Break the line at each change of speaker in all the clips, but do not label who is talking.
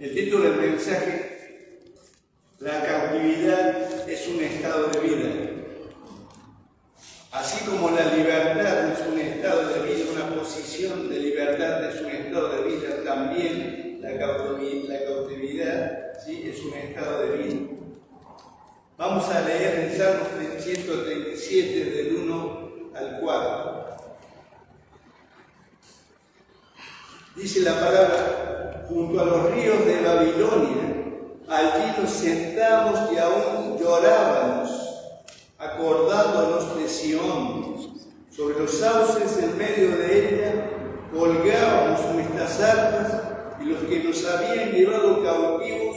El título del mensaje: la cautividad es un estado de vida. Así como la libertad es un estado de vida, una posición de libertad es un estado de vida, también la cautividad, ¿sí?, es un estado de vida. Vamos a leer en Salmos 137, del 1 al 4. Dice la palabra: junto a los ríos de Babilonia, allí nos sentamos y aún llorábamos, acordándonos de Sión. Sobre los sauces en medio de ella colgábamos nuestras arpas, y los que nos habían llevado cautivos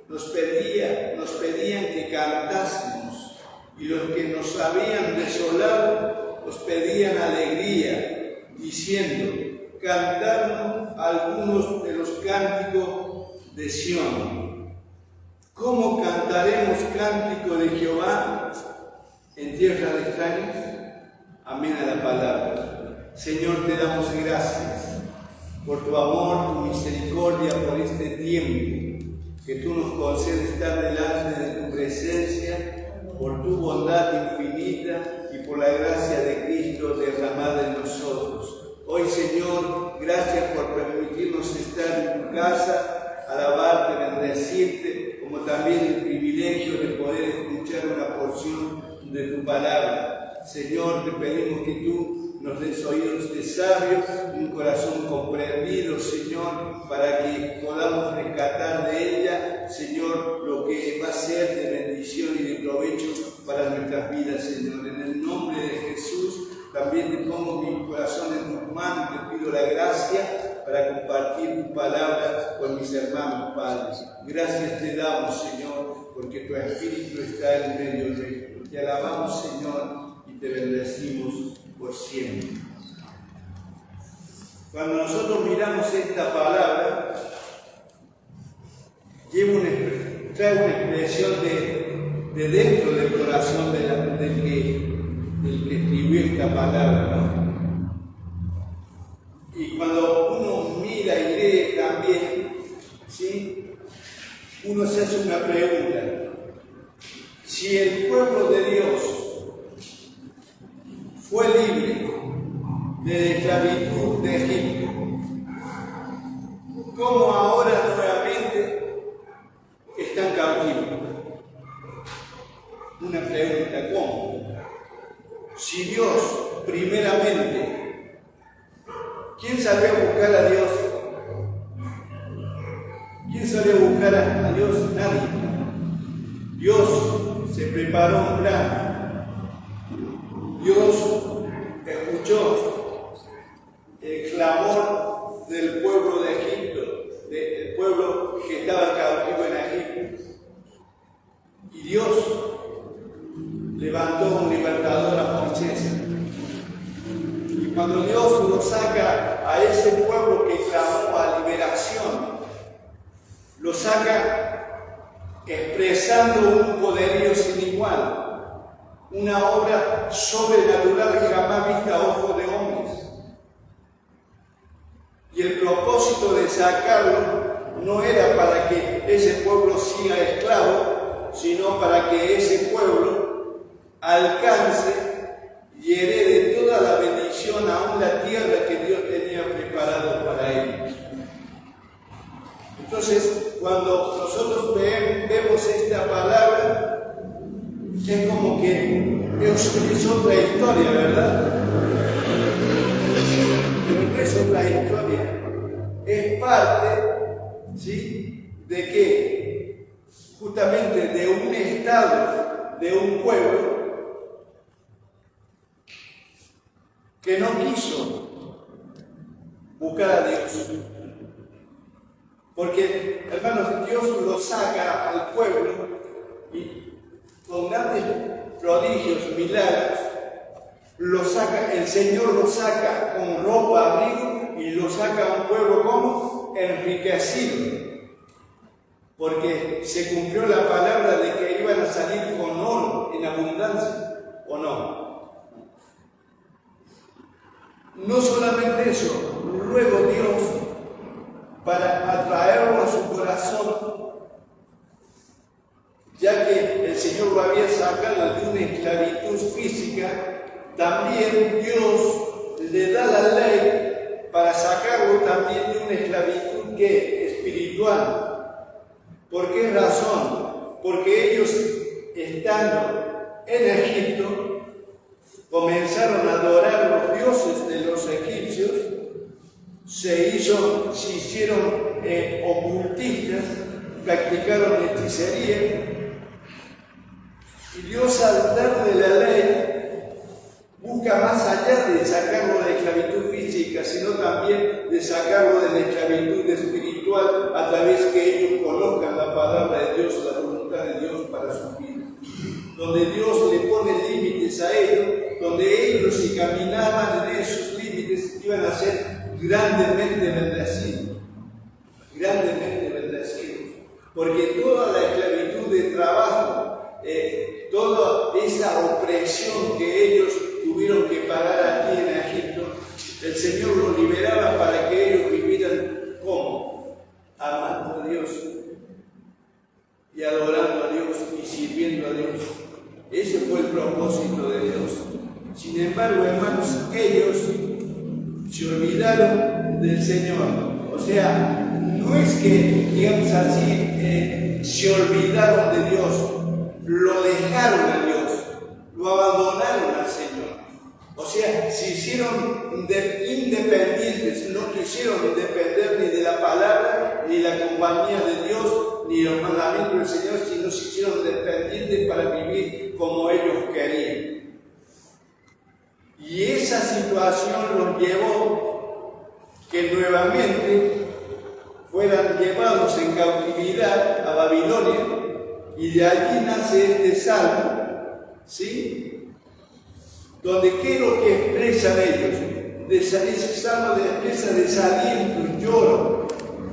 nos pedían que cantásemos, y los que nos habían desolado nos pedían alegría, diciendo: cantadnos algunos de los cánticos de Sión. ¿Cómo cantaremos cántico de Jehová en tierra de extraños? Amén a la palabra. Señor, te damos gracias por tu amor, tu misericordia, por este tiempo que tú nos concedes estar delante de tu presencia, por tu bondad infinita y por la gracia de Cristo derramada en nosotros. Hoy, Señor, gracias por permitirnos estar en tu casa, alabarte, bendecirte, como también el privilegio de poder escuchar una porción de tu palabra. Señor, te pedimos que tú nos des oídos de sabios, un corazón comprendido, Señor, para que podamos rescatar de ella, Señor, lo que va a ser de bendición y de provecho para nuestras vidas, Señor. En el nombre de Jesús, también te pongo mi corazón en tus manos y te pido la gracia para compartir tu palabra con mis hermanos, Padre. Gracias te damos, Señor, porque tu Espíritu está en medio de esto. Te alabamos, Señor, y te bendecimos por siempre. Cuando nosotros miramos esta palabra, trae una expresión de dentro del corazón del que escribió esta palabra, ¿no? Y cuando uno mira y lee también, ¿sí?, uno se hace una pregunta: si el pueblo de Dios fue libre de la esclavitud de Egipto, ¿cómo ahora nuevamente están cautivos? Una pregunta: ¿cómo? Si Dios, primeramente, ¿quién salió a buscar a Dios? ¿Quién salió a buscar a Dios? Nadie. Dios se preparó un plan. Dios escuchó el clamor del pueblo de Egipto, del pueblo que estaba cautivo en Egipto. Y Dios levantó un libertador a Moisés. Y cuando Dios lo saca a ese pueblo que clamó a liberación, lo saca expresando un poderío sin igual, una obra sobrenatural jamás vista a ojos de hombres. Y el propósito de sacarlo no era para que ese pueblo siga esclavo, sino para que ese pueblo alcance y herede toda la bendición, aún la tierra que Dios tenía preparado para ellos. Entonces, cuando nosotros vemos esta palabra, es como que es otra historia, ¿verdad? Pero no es otra historia. Es parte, ¿sí?, de que justamente de un estado, de un pueblo que no quiso buscar a Dios. Porque, hermanos, Dios lo saca al pueblo y con grandes prodigios, milagros, el Señor lo saca con ropa, abrigo, y lo saca a un pueblo como enriquecido. Porque se cumplió la palabra de que iban a salir con oro en abundancia, ¿o no? No solamente eso, luego Dios, para atraernos su corazón, ya que el Señor lo había sacado de una esclavitud física, también Dios le da la ley para sacarlo también de una esclavitud espiritual. ¿Por qué razón? Porque ellos, estando en Egipto, comenzaron a adorar los dioses de los egipcios, se hicieron ocultistas, practicaron hechicería, y Dios, al darle la ley, busca más allá de sacarlo de la esclavitud física, sino también de sacarlo de la esclavitud espiritual, a través que ellos conozcan la palabra de Dios, la voluntad de Dios para su vida. Donde Dios le pone límites a ellos, donde ellos, si caminaban en esos límites, iban a ser grandemente bendecidos. Grandemente bendecidos. Porque toda la esclavitud de trabajo, toda esa opresión que ellos tuvieron que pagar aquí en Egipto, el Señor los liberaba para que ellos vivieran como amando a Dios y adorando a Dios y sirviendo a Dios. Ese fue el propósito de Dios. Sin embargo, hermanos, ellos se olvidaron del Señor. O sea, no es que, digamos así, se olvidaron de Dios, lo dejaron a Dios, lo abandonaron al Señor. O sea, se hicieron independientes, no quisieron depender ni de la palabra, ni la compañía de Dios, ni los mandamientos del Señor, sino se hicieron dependientes para vivir como ellos querían. Y esa situación los llevó que nuevamente fueran llevados en cautividad a Babilonia, y de allí nace este salmo, ¿sí? Donde ¿qué es lo que expresan ellos? Ese salmo expresa desaliento, lloro,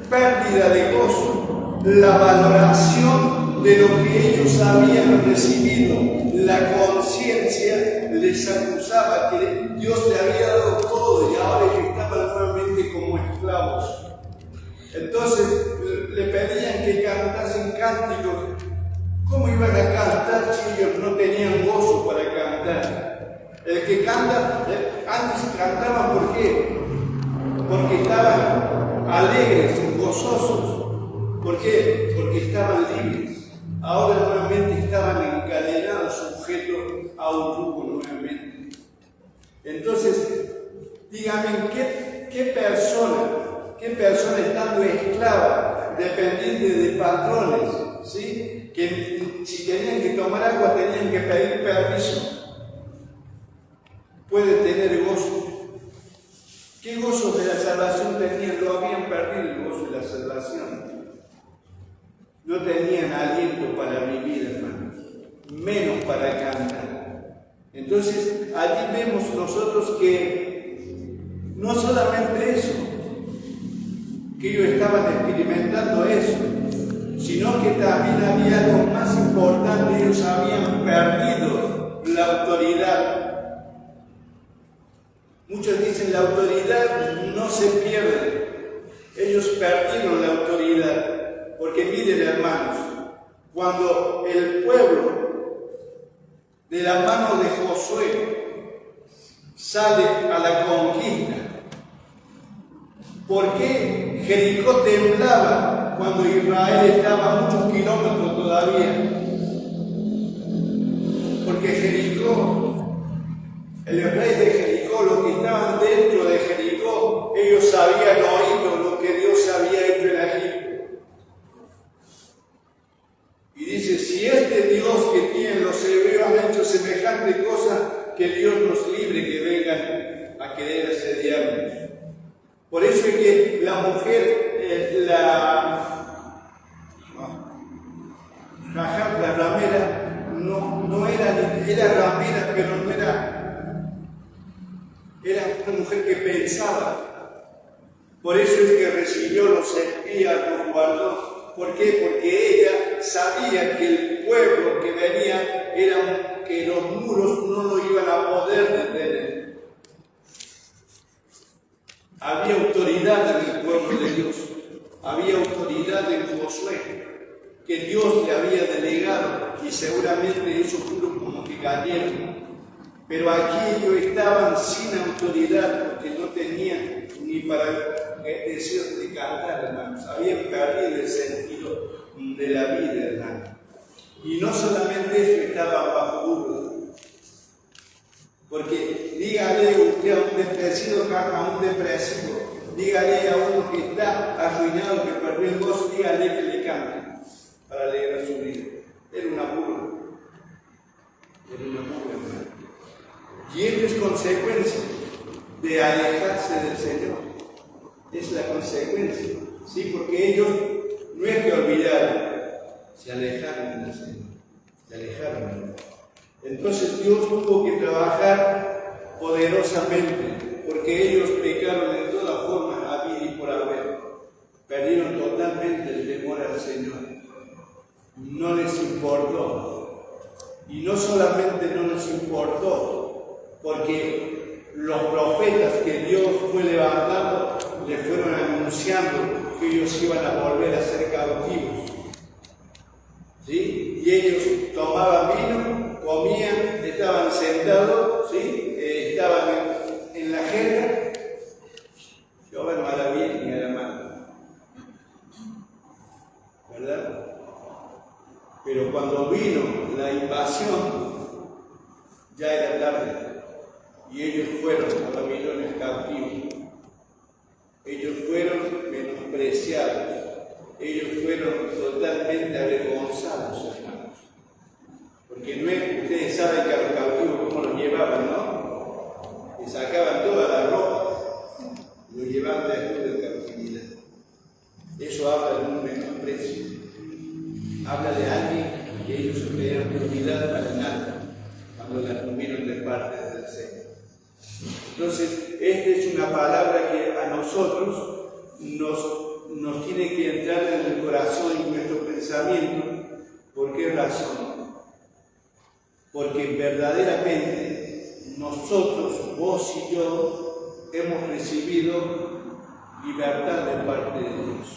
pérdida de gozo, la valoración de lo que ellos habían recibido. La conciencia les acusaba que Dios le había dado todo y ahora que estaban nuevamente como esclavos. Entonces le pedían que cantasen cánticos. ¿Cómo iban a cantar si ellos no tenían gozo para cantar? El que canta, antes cantaban, ¿por qué? Porque estaban alegres, gozosos. ¿Por qué? Porque estaban libres. Ahora nuevamente estaban encadenados, sujetos a un yugo nuevamente. Entonces, díganme, ¿qué persona estando esclava, dependiente de patrones, ¿sí? Que si tenían que tomar agua tenían que pedir permiso, puede tener gozo? ¿Qué gozo de la salvación tenían? Lo habían perdido el gozo de la salvación. No tenían aliento para vivir, hermanos, menos para cantar. Entonces, allí vemos nosotros que no solamente eso, que ellos estaban experimentando eso, sino que también había algo más importante. Ellos habían perdido la autoridad. Muchos dicen la autoridad no se pierde. Ellos perdieron la autoridad. Porque miren, hermanos, cuando el pueblo de la mano de Josué sale a la conquista, ¿por qué Jericó temblaba cuando Israel estaba a muchos kilómetros todavía? Porque Jericó, el rey de Jericó, los que estaban dentro de Jericó, ellos habían oído lo que Dios había hecho en Egipto. Y dice, si este Dios que tienen los hebreos han hecho semejante cosa, que Dios nos libre que vengan a querer asediarnos. Por eso es que la mujer, la ramera, no era ramera, pero no era una mujer que pensaba. Por eso es que recibió los espías, los guardó. ¿Por qué? Porque ella sabía que el pueblo que venía que los muros no lo iban a poder detener. Había autoridad en el pueblo de Dios, había autoridad en Josué, que Dios le había delegado, y seguramente esos puros como que cayeron. Pero aquí ellos estaban sin autoridad, porque no tenían ni para decir de cantar, hermanos. Habían perdido el sentido de la vida, hermanos. Y no solamente eso, estaban bajo burla. Porque dígale usted a un depresivo, dígale a uno que está arruinado, que perdió el gozo, dígale que le cante para alegrar su vida. Era una burla. Era una burla, hermano. Y esto es consecuencia de alejarse del Señor. Es la consecuencia. ¿Sí? Porque ellos no es que olvidaron, se alejaron del Señor. Se alejaron. Entonces Dios tuvo que trabajar poderosamente, porque ellos pecaron de todas formas, habido y por haber. Perdieron totalmente el temor al Señor. No les importó. Y no solamente no les importó, porque los profetas que Dios fue levantando le fueron anunciando que ellos iban a volver a ser cautivos. ¿Sí? Y ellos tomaban vino, comían, estaban sentados, ¿sí? Estaban en la jerga. Jehová no hará bien ni hará mal, ¿verdad? Pero cuando vino la invasión, ya era tarde, y ellos fueron a Babilonia cautivos. Ellos fueron menospreciados, ellos fueron totalmente avergonzados, hermanos. Porque no es, ustedes saben que a los cautivos cómo los llevaban, ¿no? Les sacaban toda la ropa, los llevaban después de la cautividad. Eso habla de un menosprecio. Habla de alguien que ellos no tenían prioridad para nada cuando la tuvieron de parte del Señor. Entonces, esta es una palabra que a nosotros nos tiene que entrar en el corazón y en nuestro pensamiento. ¿Por qué razón? Porque verdaderamente nosotros, vos y yo, hemos recibido libertad de parte de Dios.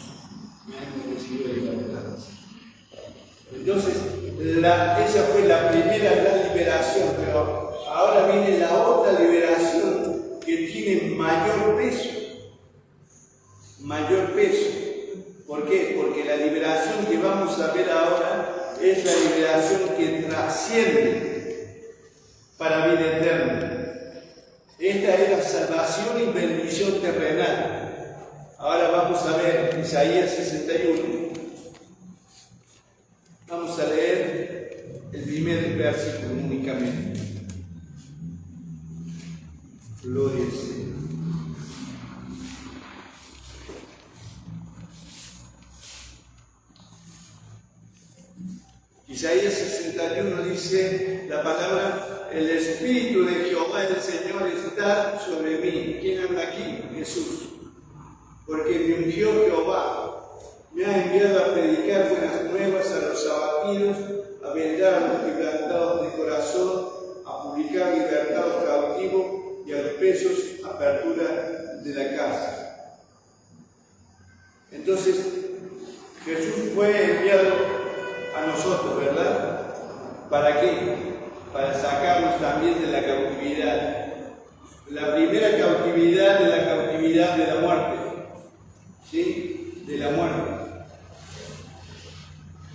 Hemos recibido libertad. Entonces, esa fue la primera gran liberación, pero ahora viene la otra liberación que tiene mayor peso. Mayor peso. ¿Por qué? Porque la liberación que vamos a ver ahora es la liberación que trasciende para vida eterna. Esta es la salvación y bendición terrenal. Ahora vamos a ver Isaías 61. Vamos a leer el primer versículo únicamente. Gloria al Señor. Isaías 61 dice la palabra: el Espíritu de Jehová el Señor está sobre mí. ¿Quién habla aquí? Jesús. Porque me ungió Jehová. Me ha enviado a predicar buenas nuevas a los abatidos, a vendar a los quebrantados de corazón, a publicar libertad a los cautivos y a los presos apertura de la cárcel. Entonces, Jesús fue enviado a nosotros, ¿verdad? ¿Para qué? Para sacarnos también de la cautividad. La primera cautividad es la cautividad de la muerte. ¿Sí? De la muerte.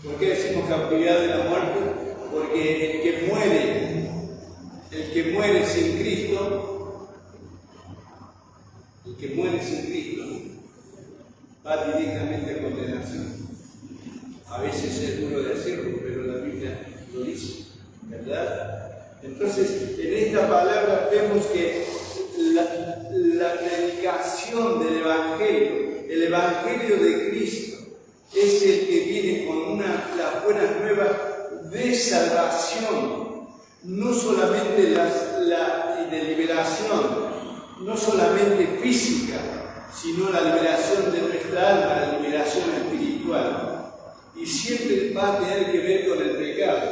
¿Por qué decimos cautividad de la muerte? Porque el que muere sin Cristo, va directamente a condenación. A veces es duro decirlo, pero la Biblia lo dice, ¿verdad? Entonces, en esta palabra vemos que la predicación del Evangelio, el Evangelio de Cristo, es el que viene con las buenas nuevas de salvación, no solamente de liberación, no solamente física, sino la liberación de nuestra alma, la liberación espiritual. Y siempre va a tener que ver con el pecado.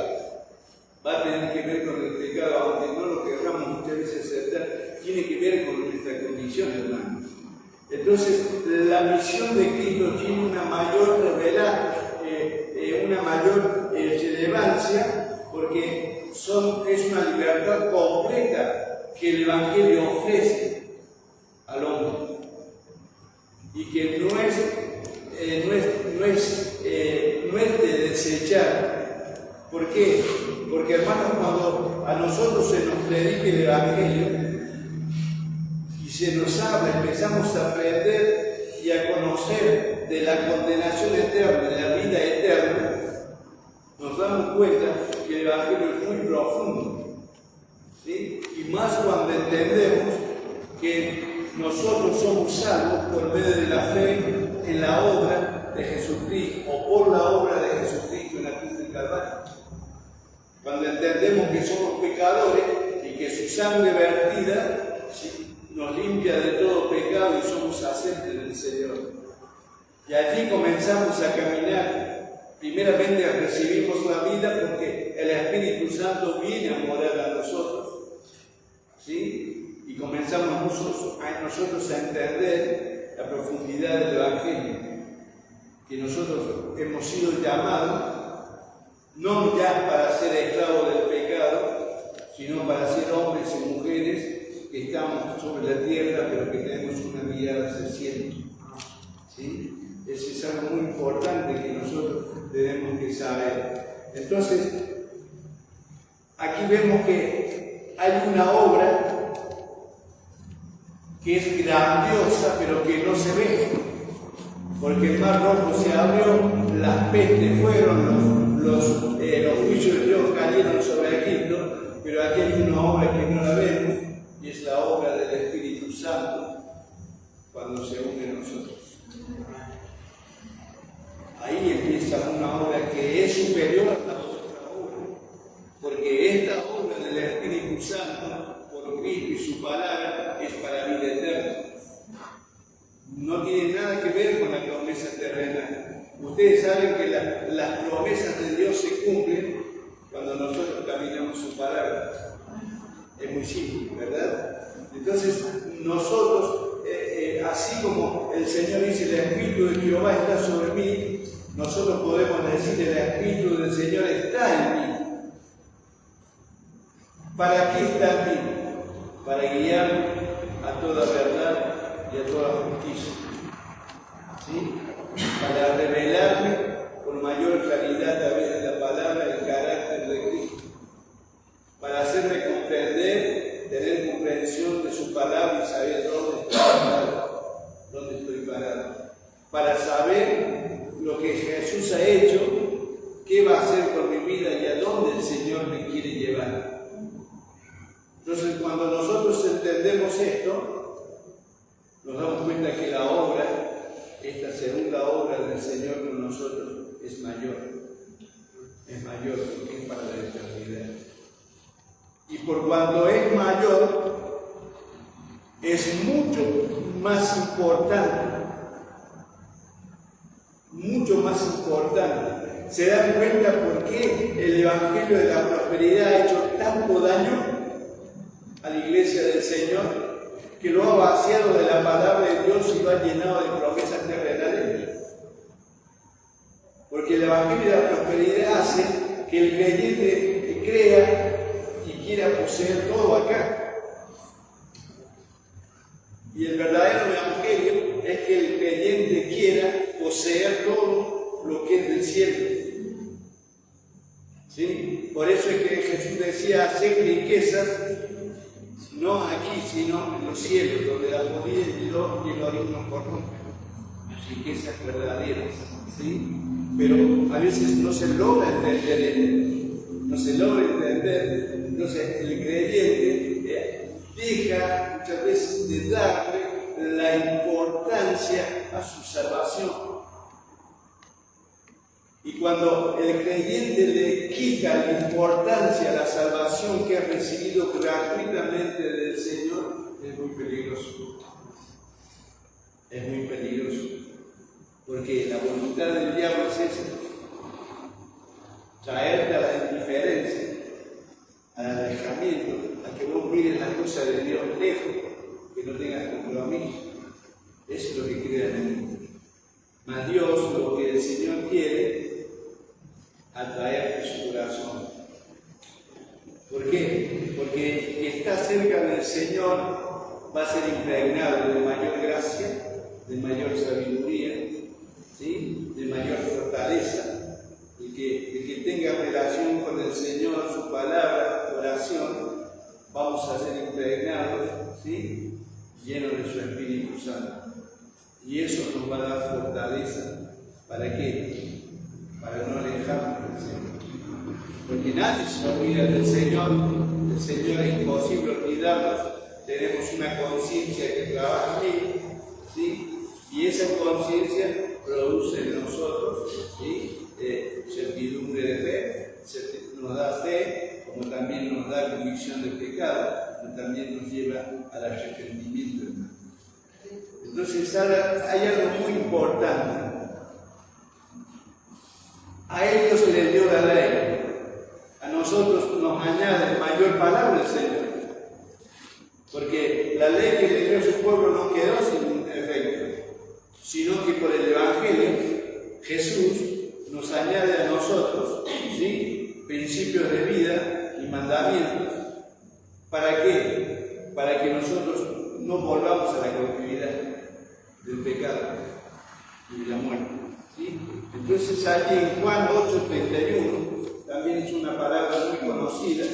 Va a tener que ver con el pecado, aunque no lo queramos muchas veces aceptar, tiene que ver con nuestra condición, hermanos. Entonces, la misión de Cristo tiene una mayor revelación, una mayor relevancia, porque es una libertad completa que el Evangelio ofrece al hombre, y que no es de desechar. ¿Por qué? Porque, hermanos, cuando a nosotros se nos predica el Evangelio y se nos habla, empezamos a aprender y a conocer de la condenación eterna, de la vida eterna, nos damos cuenta que el Evangelio es muy profundo, ¿sí? Y más cuando entendemos que nosotros somos salvos por medio de la fe en la obra de Jesucristo, o por la obra de Jesucristo en la cruz del Calvario. Cuando entendemos que somos pecadores y que su sangre vertida nos limpia de todo pecado y somos aceptos del Señor. Y allí comenzamos a caminar. Primeramente recibimos la vida porque el Espíritu Santo viene a morar a nosotros, ¿sí? Y comenzamos nosotros a entender la profundidad del Evangelio, que nosotros hemos sido llamados no ya para ser esclavos del pecado, sino para ser hombres y mujeres que estamos sobre la tierra, pero que tenemos una mirada hacia el cielo, ¿sí? Eso es algo muy importante que nosotros tenemos que saber. Entonces, aquí vemos que hay una obra que es grandiosa, pero que no se ve, porque el mar rojo se abrió, las pestes fueron, los juicios de Dios cayeron sobre Egipto, pero aquí hay una obra que no la vemos, y es la obra del Espíritu Santo cuando se une a nosotros. Ahí empieza una obra que es superior a la otra obra, porque esta obra del Espíritu Santo por Cristo y su palabra es para vida eterna. No tiene nada que ver con la promesa terrenal. Ustedes saben que las promesas de Dios se cumplen cuando nosotros caminamos su palabra. Es muy simple, ¿verdad? Entonces, nosotros, así como el Señor dice, el Espíritu de Jehová está sobre mí, nosotros podemos decir, el Espíritu del Señor está en mí. ¿Para qué está en mí? Para guiarme a toda verdad y a toda justicia, ¿sí? Para revelarme con mayor claridad a través de la palabra el carácter de Cristo, para hacerme comprender, tener comprensión de su palabra y saber dónde estoy parado, para saber lo que Jesús ha hecho, qué va a hacer con mi vida y a dónde el Señor me quiere llevar. Entonces, cuando nosotros entendemos esto, nos damos cuenta que la obra, esta segunda obra del Señor con nosotros, es mayor porque es para la eternidad. Y por cuanto es mayor, es mucho más importante. ¿Se dan cuenta por qué el Evangelio de la prosperidad ha hecho tanto daño a la iglesia del Señor, que lo ha vaciado de la palabra de Dios y lo ha llenado de promesas terrenales? Porque el Evangelio de la prosperidad hace que el creyente crea y quiera poseer todo acá. Y el verdadero Evangelio es que el creyente quiera poseer todo lo que es del cielo, ¿sí? Por eso es que Jesús decía, hacer riquezas no aquí, sino en los cielos, donde la judía y el oro no corrompen. Riquezas verdaderas, ¿sí? Pero a veces no se logra entender entonces el creyente deja muchas veces de darle la importancia a su salvación. Y cuando el creyente le quita la importancia a la salvación que ha recibido gratuitamente del Señor, es muy peligroso. Es muy peligroso. Porque la voluntad del diablo es esa: traerte a la indiferencia, al alejamiento, a que vos mires las cosas de Dios lejos, que no tengas compromiso. Eso es lo que quiere el enemigo. Mas Dios, lo que el Señor quiere, atraerte su corazón. ¿Por qué? Porque el que está cerca del Señor va a ser impregnado de mayor gracia, de mayor sabiduría, ¿sí? De mayor fortaleza. El que tenga relación con el Señor, su palabra, oración, vamos a ser impregnados, ¿sí? Llenos de su Espíritu Santo. Y eso nos va a dar fortaleza. ¿Para qué? Para no alejarnos del Señor. Porque nadie se olvida del Señor. El Señor es imposible olvidarnos. Tenemos una conciencia que trabaja aquí, ¿sí? Y esa conciencia produce en nosotros, ¿sí? Certidumbre de fe, nos da fe, como también nos da convicción del pecado, como también nos lleva al arrepentimiento, hermano. Entonces hay algo muy importante. A ellos se les dio la ley, a nosotros nos añade mayor palabra el Señor, porque la ley que le dio a su pueblo no quedó sin efecto, sino que por el Evangelio Jesús nos añade a nosotros, ¿sí? Principios de vida y mandamientos. ¿Para qué? Para que nosotros no volvamos a la cautividad del pecado y de la muerte, ¿sí? Entonces allí en Juan 8:31 también es una palabra muy conocida,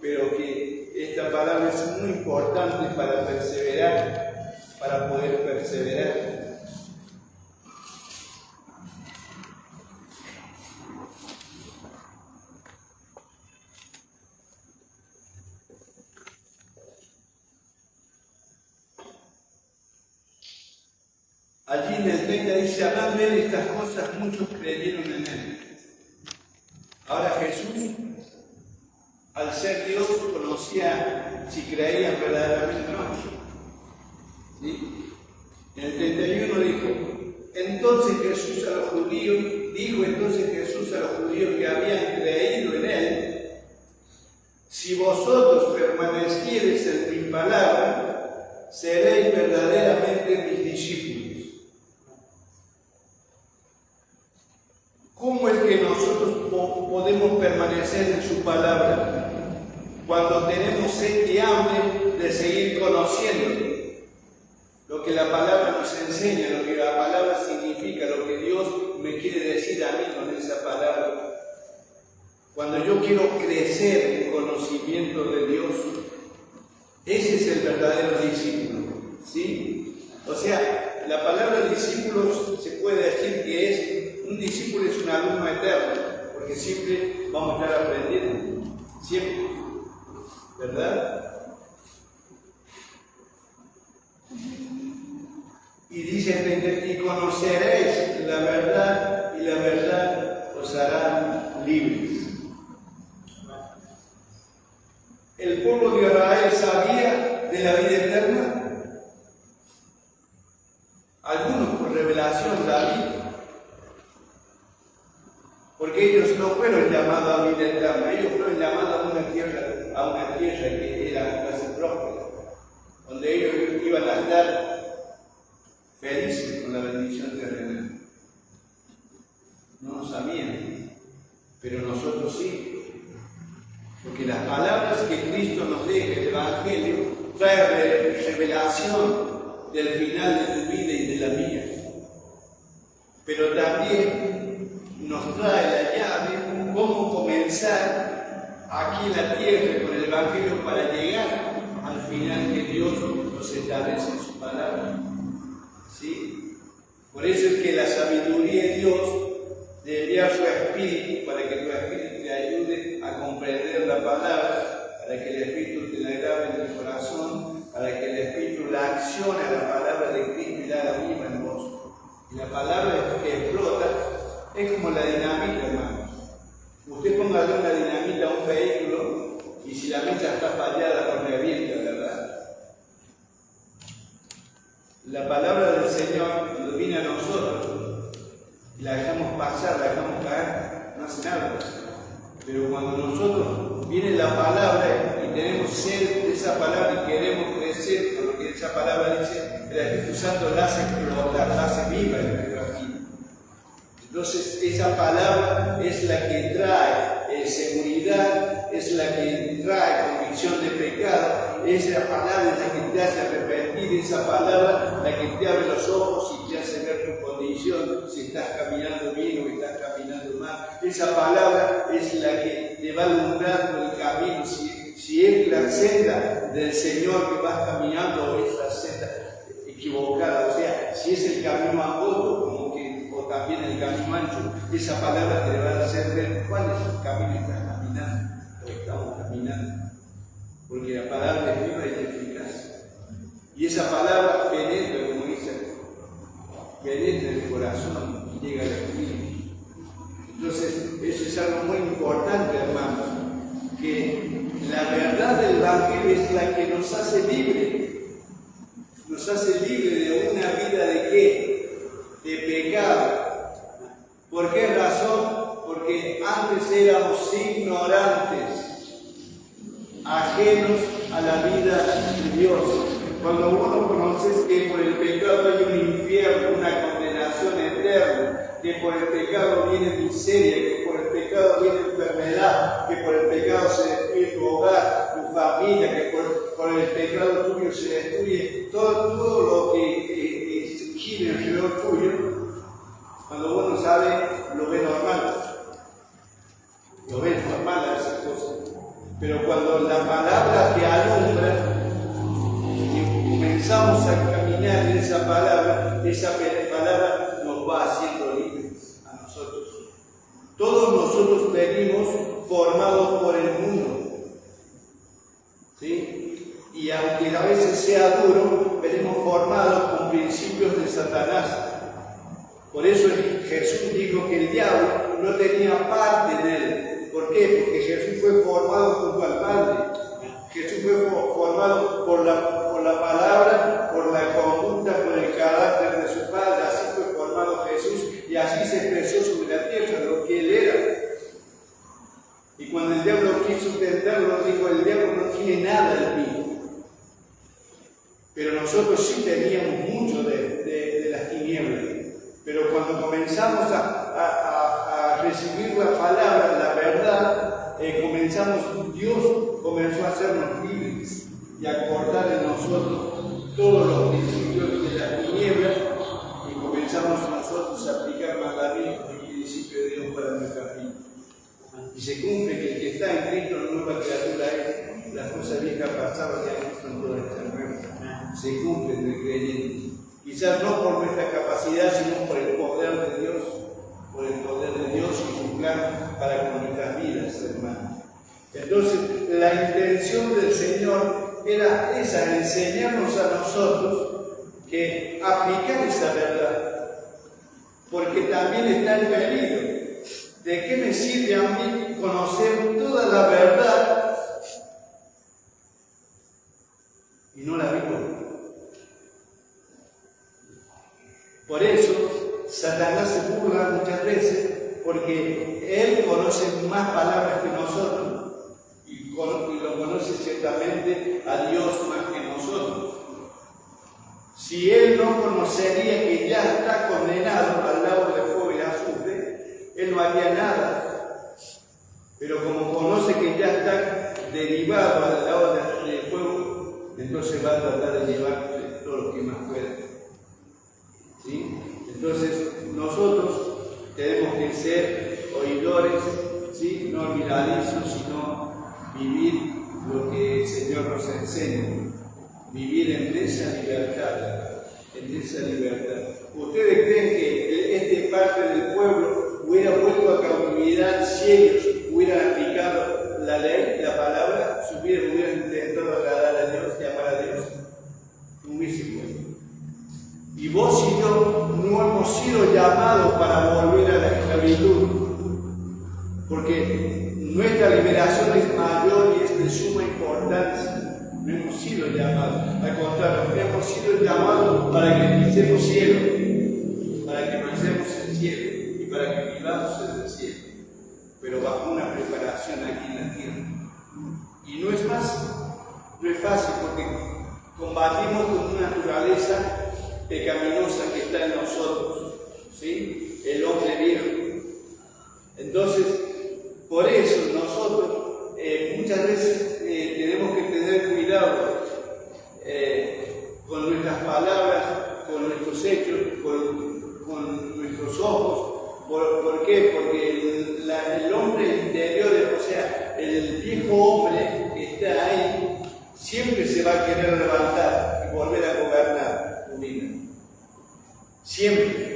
pero que esta palabra es muy importante para perseverar, para poder perseverar. Allí en el 30 dice, hablando de él estas cosas, muchos creyeron en él. Ahora Jesús, al ser Dios, conocía si creían verdaderamente o no. ¿Sí? En el 31 dijo entonces Jesús a los judíos que habían creído en él, si vosotros permaneciereis en mi palabra, seréis verdaderamente mis discípulos. ¿Cómo es que nosotros podemos permanecer en su palabra? Cuando tenemos sed y hambre de seguir conociendo lo que la palabra nos enseña, lo que la palabra significa, lo que Dios me quiere decir a mí con esa palabra. Cuando yo quiero crecer en conocimiento de Dios, ese es el verdadero discípulo, ¿sí? O sea, la palabra discípulo se puede decir que es un discípulo es un alumno eterno, porque siempre vamos a estar aprendiendo, siempre, ¿verdad? Y dice, y conoceréis la verdad, y la verdad os hará libres. ¿El pueblo de Israel sabía de la vida eterna? Algunos por revelación, David, porque ellos no fueron llamados a vida eterna, ellos fueron llamados a una tierra que era casi próspera, donde ellos iban a estar felices con la bendición terrenal. No lo sabían, pero nosotros sí, porque las palabras que Cristo nos deja, el Evangelio, trae revelación del final de tu vida y de la mía, pero también nos trae la llave cómo comenzar aquí en la tierra con el Evangelio para llegar al final que Dios nos establece en su palabra. ¿Sí? Por eso es que la sabiduría de Dios de enviar su Espíritu para que tu Espíritu te ayude a comprender la palabra, para que el Espíritu te la grabe en el corazón, para que el Espíritu la accione a la palabra de Cristo y la haga viva en vos. Y la palabra que explota es como la dinamita, hermanos. Usted póngale una dinamita a un vehículo y si la mecha está fallada no revienta, ¿verdad? La palabra del Señor, cuando viene a nosotros y la dejamos pasar, la dejamos caer, no hace nada. Pero cuando nosotros viene la palabra y tenemos sed de esa palabra y queremos crecer con lo que esa palabra dice, el Espíritu Santo la hace explotar, la hace viva en nuestra vida. Entonces esa palabra es la que trae seguridad, es la que trae convicción de pecado, esa palabra es la que te hace arrepentir, esa palabra la que te abre los ojos y te hace ver tu condición, si estás caminando bien o estás caminando mal. Esa palabra es la que te va alumbrando el camino, si es la senda del Señor que vas caminando o es la senda equivocada, o sea, si es el camino angosto o también el camino ancho, esa palabra te va a hacer ver cuál es el camino que estás caminando o estamos caminando, porque la palabra es viva y eficaz, y esa palabra penetra, como dice, penetra el corazón y llega al espíritu. Entonces, eso es algo muy importante, hermanos, que la verdad del Evangelio es la que nos hace libres. Nos hace libre de una vida de ¿qué? De pecado. ¿Por qué razón? Porque antes éramos ignorantes, ajenos a la vida de Dios. Cuando uno conoce que por el pecado hay un infierno, una condenación eterna, que por el pecado viene miseria, que por el pecado viene enfermedad, que por el pecado se destruye tu hogar, tu familia, que por el pecado tuyo se destruye todo lo que gira alrededor tuyo. Cuando uno sabe, lo ve normal a esas cosas. Pero cuando la palabra te alumbra y comenzamos a caminar en esa palabra nos va haciendo libres a nosotros. Todos nosotros venimos formados por el mundo, ¿sí? Y aunque a veces sea duro, venimos formados con principios de Satanás. Por eso Jesús dijo que el diablo no tenía parte en él. ¿Por qué? Porque Jesús fue formado junto al Padre. Jesús fue formado por la palabra, por la conducta, por el carácter de su Padre. Así fue formado Jesús y así se expresó sobre la tierra lo que él era. Y cuando el diablo quiso tentarlo, dijo: el diablo no tiene nada en mí. Pero nosotros sí teníamos mucho de las tinieblas. Pero cuando comenzamos a recibir la palabra, la verdad, Dios comenzó a hacernos libres y a cortar en nosotros todos los principios de las tinieblas, y comenzamos nosotros a aplicar mandamientos y principios de Dios para nuestra vida. Y se cumple que el que está en Cristo, nueva criatura es, las cosas viejas pasadas y aquí son todas estas nuevas. Se cumple en el creyente. Quizás no por nuestra capacidad, sino por el poder de Dios, y su plan para con nuestras vidas, hermanos. Entonces, la intención del Señor era esa, enseñarnos a nosotros que aplicar esa verdad, porque también está el peligro. ¿De qué me sirve a mí conocer toda la verdad y no la vivo? Por eso, Satanás se burla muchas veces, porque él conoce más palabras que nosotros y lo conoce ciertamente a Dios más que nosotros. Si él no conocería que ya está condenado al lago de fuego y azufre, él no haría nada. Pero como conoce que ya está derivado al lago de fuego, entonces va a tratar de llevarse todo lo que más pueda. ¿Sí? Entonces nosotros tenemos que ser oidores, ¿sí? No olvidadizos, sino vivir lo que el Señor nos enseña, vivir en esa libertad, ¿Ustedes creen que parte del pueblo hubiera vuelto a cautividad si ellos hubieran aplicado la ley, la palabra, si hubieran intentado agradar a Dios y amar a Dios? No hubiese puesto. Y vos y yo no hemos sido llamados para volver a la esclavitud, porque nuestra liberación es mayor y es de suma importancia. No hemos sido llamados, al contrario, hemos sido llamados para que pisemos cielo, para que pisemos el cielo y para que vivamos en el cielo, pero bajo una preparación aquí en la tierra. Y no es fácil porque combatimos con una naturaleza pecaminosa que está en nosotros, ¿sí? el hombre viejo. Entonces, por eso nosotros muchas veces tenemos que tener cuidado con nuestras palabras, con nuestros hechos, con nuestros ojos. ¿Por qué? Porque el hombre interior, o sea, el viejo hombre que está ahí, siempre se va a querer levantar y volver a gobernar tu vida. Siempre.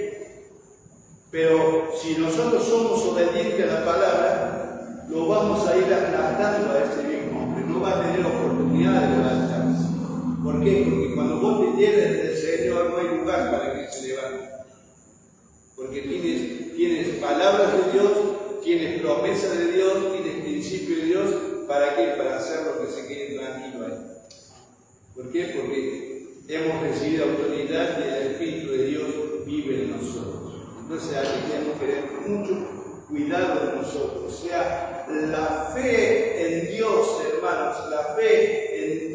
Pero si nosotros somos obedientes a la palabra, lo vamos a ir aplastando a ese viejo hombre. No va a tener oportunidad de levantarse. ¿Por qué? Porque cuando vos te lleves del Señor no hay lugar para que se levante. Porque tienes palabras de Dios, tienes promesas de Dios, tienes principios de Dios. ¿Para qué? Para hacer lo que se quede tranquilo ahí. ¿Por qué? Porque hemos recibido autoridad y el Espíritu de Dios vive en nosotros. Entonces aquí tenemos que tener mucho cuidado de nosotros. O sea, la fe en Dios, hermanos, la fe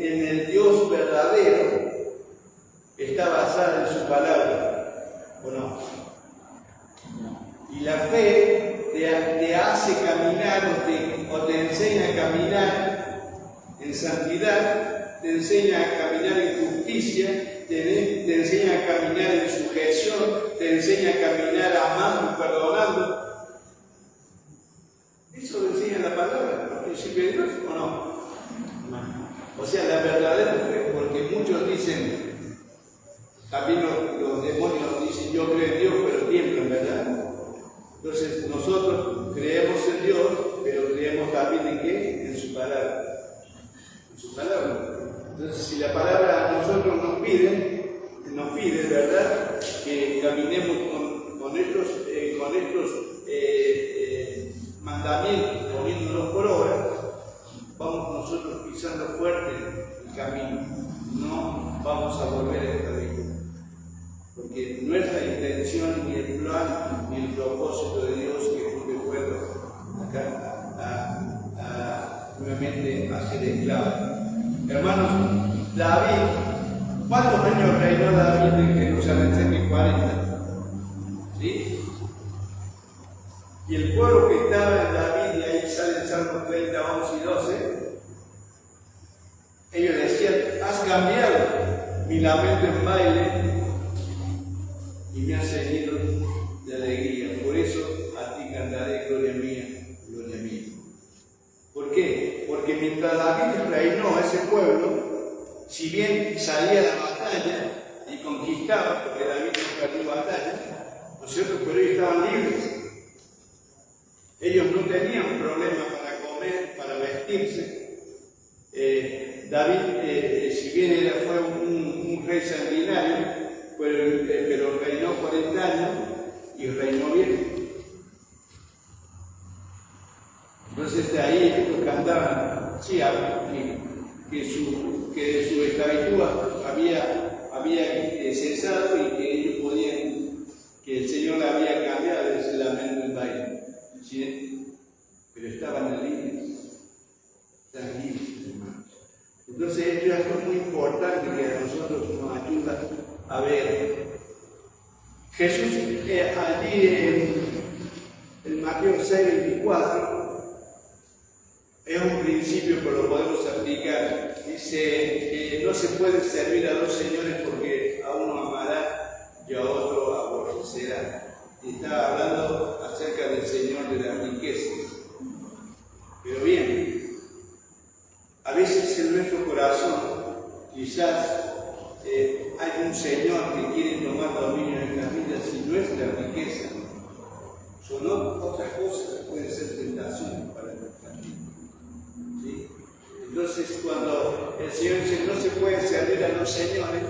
en el Dios verdadero está basada en su palabra, ¿o no? Y la fe te hace caminar o te enseña a caminar en santidad, te enseña a caminar en justicia, te enseña a caminar en sujeción, te enseña a caminar amando y perdonando. Eso lo enseña la palabra, los principios de Dios, ¿o no? O sea, la verdadera fe, porque muchos dicen, también los demonios dicen, yo creo en Dios, pero tiemblan, ¿verdad? Entonces, nosotros creemos en Dios, pero creemos también en ¿qué? En su palabra. En su palabra. Entonces, si la palabra a nosotros nos pide, ¿verdad?, que caminemos con estos mandamientos, poniéndolos por obra, vamos nosotros pisando fuerte el camino. No vamos a volver a esta vez. Porque nuestra intención, ni el plan, ni el propósito de Dios que tú te vuelvas acá nuevamente a ser esclavo. Hermanos, David, ¿cuántos años reinó David en Jerusalén? Cerca de 40. ¿Sí? Y el pueblo que estaba en David, y ahí sale el Salmo 30, 11 y 12, ellos decían, has cambiado mi lamento en baile y me has seguido de alegría. Por eso a ti cantaré, gloria mía, gloria mía. ¿Por qué? Porque mientras David reinó ese pueblo, si bien salía a la batalla y conquistaba, porque David no perdió batalla, ¿no es cierto? Pero ellos estaban libres. Ellos no tenían problema para comer, para vestirse. David, si bien fue un rey sanguinario, pero reinó 40 años y reinó bien. Entonces de ahí ellos cantaban, sí, que su esclavitud había cesado y que ellos podían, que el Señor le había cambiado de ese lamento en baile. ¿Sí? Pero estaban libres, hermanos. Entonces esto es algo muy importante que a nosotros nos ayuda a ver. Jesús allí en Mateo 6:24 es un principio que lo podemos aplicar. Dice que no se puede servir a dos señores porque a uno amará y a otro aborrecerá. Y está hablando acerca del Señor de las riquezas. Pero bien, a veces en nuestro corazón quizás hay un Señor que quiere tomar dominio en nuestras vidas y nuestra riqueza son otras cosas que pueden ser tentaciones para nuestras vidas. ¿Sí? Entonces, cuando el Señor dice no se puede servir a los señores,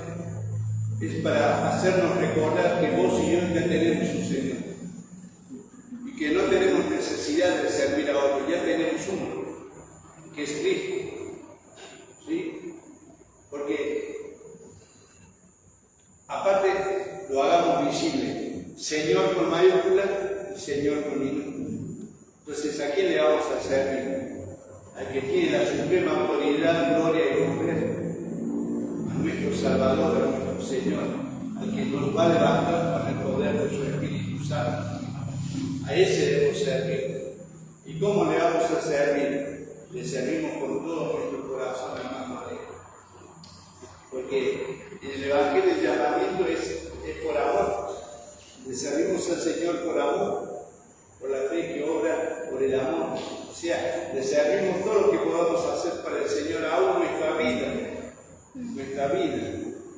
es para hacernos recordar que vos y yo ya tenemos un Señor y que no tenemos necesidad de servir a otro, ya tenemos uno, que es Cristo. ¿Sí? Porque aparte lo hagamos visible, Señor con mayúscula y Señor con minúscula. Entonces, ¿a quién le vamos a servir? Al que tiene la suprema autoridad, gloria y poder, a nuestro Salvador, a nuestro Señor, al que nos va a levantar con el poder de su Espíritu Santo. A ese debemos servir. ¿Y cómo le vamos a servir? Le servimos con todo nuestro corazón, hermano Alejo. Porque en el Evangelio el llamamiento es por amor. Le servimos al Señor por amor, por la fe que obra por el amor. O sea, le servimos todo lo que podamos hacer para el Señor, aún nuestra vida,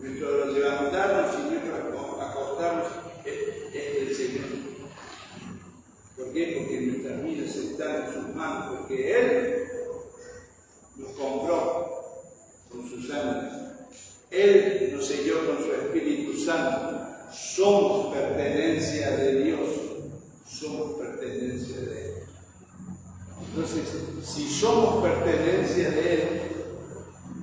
nuestro levantarnos y nuestro acostarnos es del Señor. ¿Por qué? Porque nuestras vidas están en sus manos, porque Él nos compró con su sangre. Él nos selló con su Espíritu Santo. Somos pertenencia de Dios. Somos pertenencia de Él. Entonces, si somos pertenencia de Él,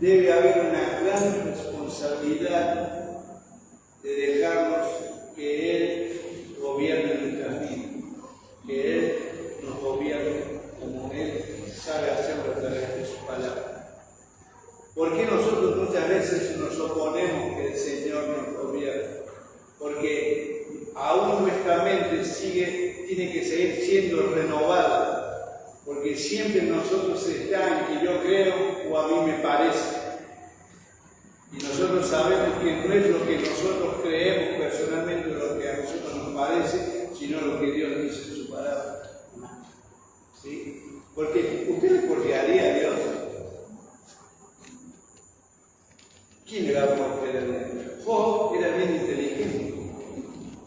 debe haber una gran responsabilidad de dejarnos que Él gobierne nuestras vidas. Que Él nos gobierne como Él sabe hacerlo a través de su palabra. ¿Por qué nosotros muchas veces nos oponemos que el Señor nos gobierne? Porque aún nuestra mente tiene que seguir siendo renovada, porque siempre nosotros está en que yo creo o a mí me parece. Y nosotros sabemos que no es lo que nosotros creemos personalmente, lo que a nosotros nos parece, sino lo que Dios dice en su palabra. ¿Sí? Porque ¿usted le porfiaría a Dios? ¿Quién le va a porfiar a Dios? Job era bien inteligente.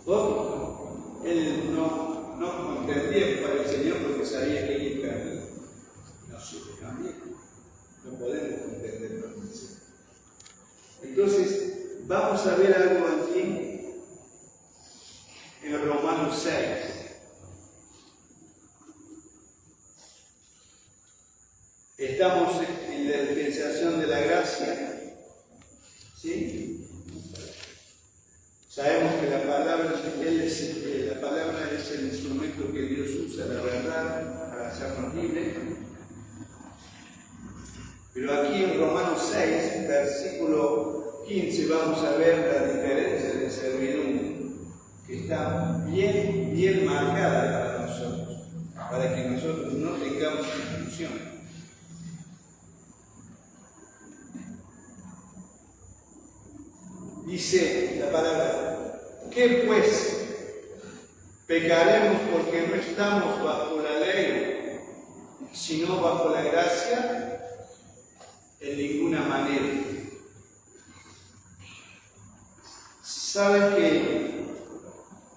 Job, él no contendía para el Señor porque sabía que él camino. Nosotros también no podemos contender para el Señor. Entonces, vamos a ver algo aquí en Romanos 6. Estamos en la dispensación de la gracia, ¿sí? Sabemos que la palabra es el instrumento que Dios usa, la verdad, para hacernos libres. Pero aquí en Romanos 6, versículo 15, vamos a ver la diferencia de servidumbre, que está bien marcada para nosotros, para que nosotros no tengamos confusión. Dice la palabra, ¿qué pues? ¿Pecaremos porque no estamos bajo la ley, sino bajo la gracia? En ninguna manera. Saben que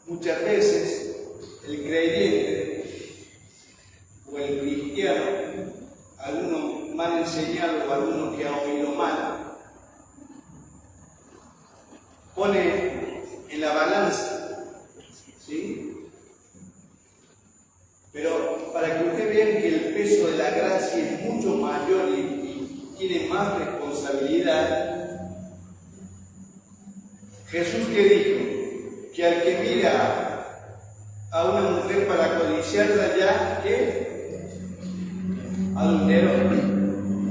muchas veces el creyente o el cristiano, alguno mal enseñado o alguno que ha oído mal, pone en la balanza, ¿sí? Pero para que ustedes vean que el peso de la gracia es mucho mayor y tiene más responsabilidad, Jesús que dijo que al que mira a una mujer para codiciarla ya, ¿qué? Adulteró.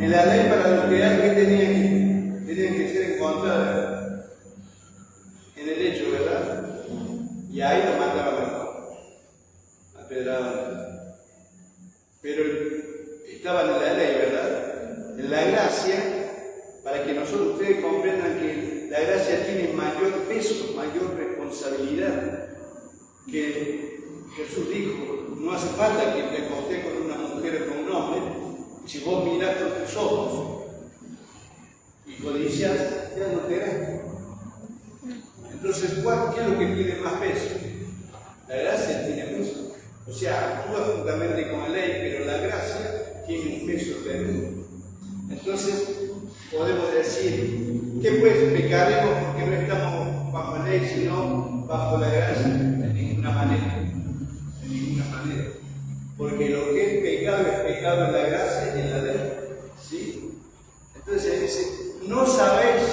En la ley para adulterar, ¿qué tenían que ser encontradas? En el hecho, ¿verdad? Y ahí lo mataban, apedraban. Pero estaban en la ley, ¿verdad? En la gracia, para que ustedes comprendan que la gracia tiene mayor peso, mayor responsabilidad, que Jesús dijo, no hace falta que te acostes con una mujer o con un hombre, si vos mirás con tus ojos y codicias, ya no te harás. Entonces, ¿qué es lo que tiene más peso? La gracia tiene peso. O sea, actúa juntamente con la ley, pero la gracia tiene un peso tremendo. Entonces, podemos decir, ¿qué pues? ¿Pecaremos porque no estamos bajo la ley, sino bajo la gracia? De ninguna manera. De ninguna manera. Porque lo que es pecado en la gracia y en la ley. ¿Sí? Entonces dice, ¿no sabéis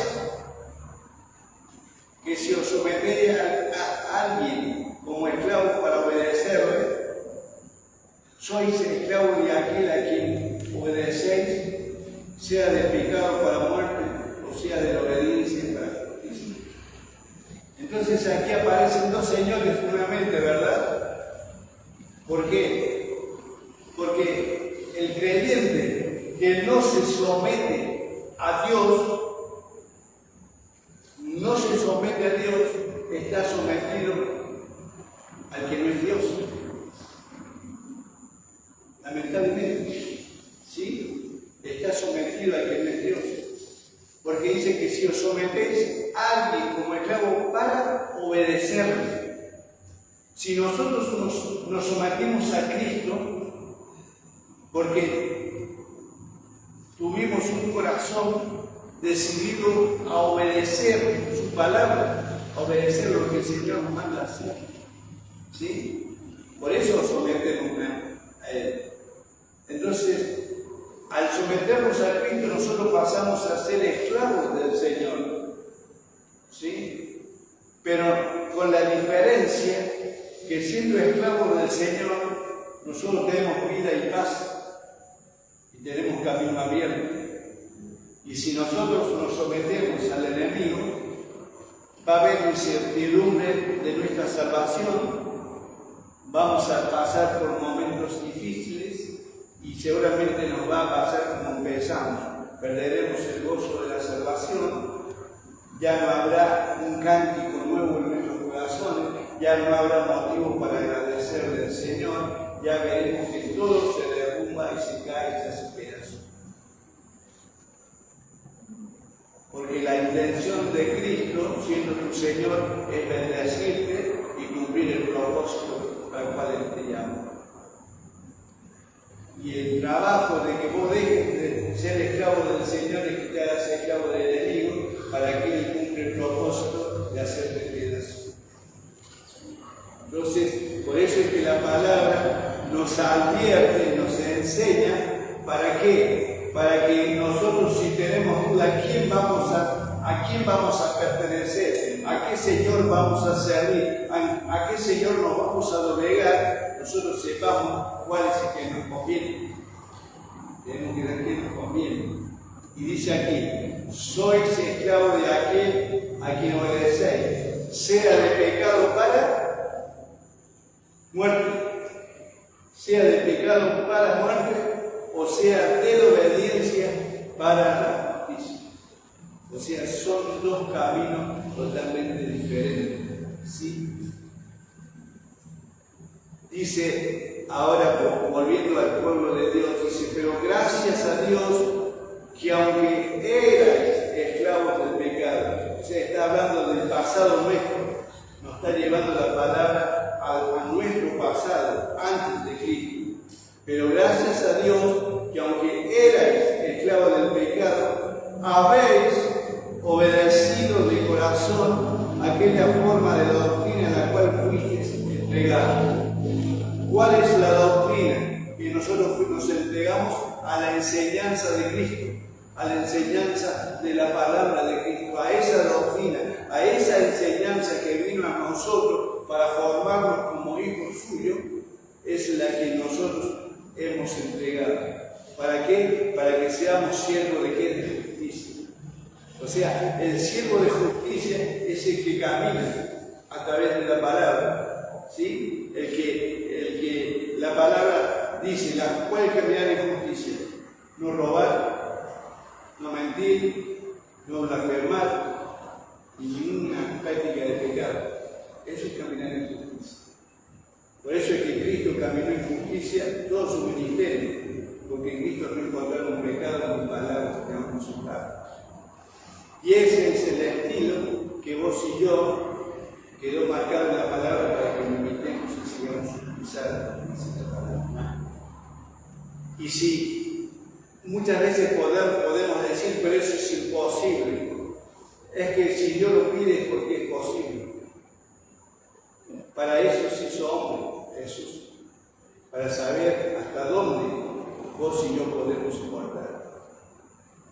que si os sometéis a alguien como esclavo para obedecerle, sois esclavos de aquel a quien obedecéis, sea de pecado para muerte o sea de la obediencia para justicia? Entonces aquí aparecen dos señores nuevamente, ¿verdad? ¿Por qué? Porque el creyente que no se somete a Dios, está sometido al que no es Dios. Lamentablemente, ¿sí? Está sometido al que no es Dios. Porque dice que si os sometéis a alguien como esclavo para obedecerle. Si nosotros nos sometimos a Cristo, porque tuvimos un corazón decidido a obedecer su palabra, a obedecer lo que el Señor nos manda hacer. ¿Sí? Por eso sometemos a Él. Entonces, al someternos a Cristo, nosotros pasamos a ser esclavos del Señor. ¿Sí? Pero con la diferencia que siendo esclavos del Señor, nosotros tenemos vida y paz y tenemos camino abierto. Y si nosotros nos sometemos al enemigo, va a haber incertidumbre de nuestra salvación, vamos a pasar por momentos difíciles y seguramente nos va a pasar como empezamos. Perderemos el gozo de la salvación, ya no habrá un cántico nuevo en nuestros corazones, ya no habrá motivo para agradecerle al Señor, ya veremos que todo se derrumba y se cae y se hace pedazos. Porque la intención de Cristo, siendo tu Señor, es bendecirte y cumplir el propósito para el cual Él te llama. Y el trabajo de que vos dejes de ser esclavo del Señor es que te hagas esclavo del enemigo para que Él cumpla el propósito de hacerte pedazos. Entonces, por eso es que la palabra nos advierte, nos enseña, ¿para qué? Para que nosotros, si tenemos duda, ¿a quién vamos a pertenecer? ¿A qué Señor vamos a servir? ¿A qué Señor nos vamos a doblegar? Nosotros sepamos cuál es el que nos conviene. Tenemos que ver quién nos conviene. Y dice aquí, sois esclavos de aquel a quien obedecéis, sea de pecado para muerte, sea de pecado para muerte, o sea, de obediencia para la justicia. O sea, son dos caminos totalmente diferentes. ¿Sí? Dice, ahora volviendo al pueblo de Dios, dice, pero gracias a Dios que aunque erais esclavos del pecado, o sea, está hablando del pasado nuestro, nos está llevando la palabra a nuestro pasado, antes de Cristo. Pero gracias a Dios que aunque erais esclavos del pecado, habéis obedecido de corazón aquella forma de doctrina en la cual fuisteis entregados. ¿Cuál es la doctrina? Que nosotros nos entregamos a la enseñanza de Cristo, a la enseñanza de la palabra de Cristo, a esa doctrina, a esa enseñanza que vino a nosotros para formarnos como hijos suyos, es la que nosotros hemos entregado. ¿Para qué? Para que seamos siervos de qué? De justicia. O sea, el siervo de justicia es el que camina a través de la palabra. ¿Sí? El que la palabra dice, la cual caminar en justicia. No robar, no mentir, no blasfemar, y ninguna práctica de pecado. Eso es caminar en justicia. Por eso es que Cristo caminó en justicia todo su ministerio, porque en Cristo no encontraron pecado ni palabras que no consultaron. Y ese es el estilo que vos y yo quedó marcado en la palabra para que lo imitemos y sigamos utilizando esa palabra. Y si muchas veces podemos decir, pero eso es imposible, es que si Dios lo pide es porque es posible. Para eso se hizo hombre, Jesús, para saber hasta dónde vos y yo podemos soportar.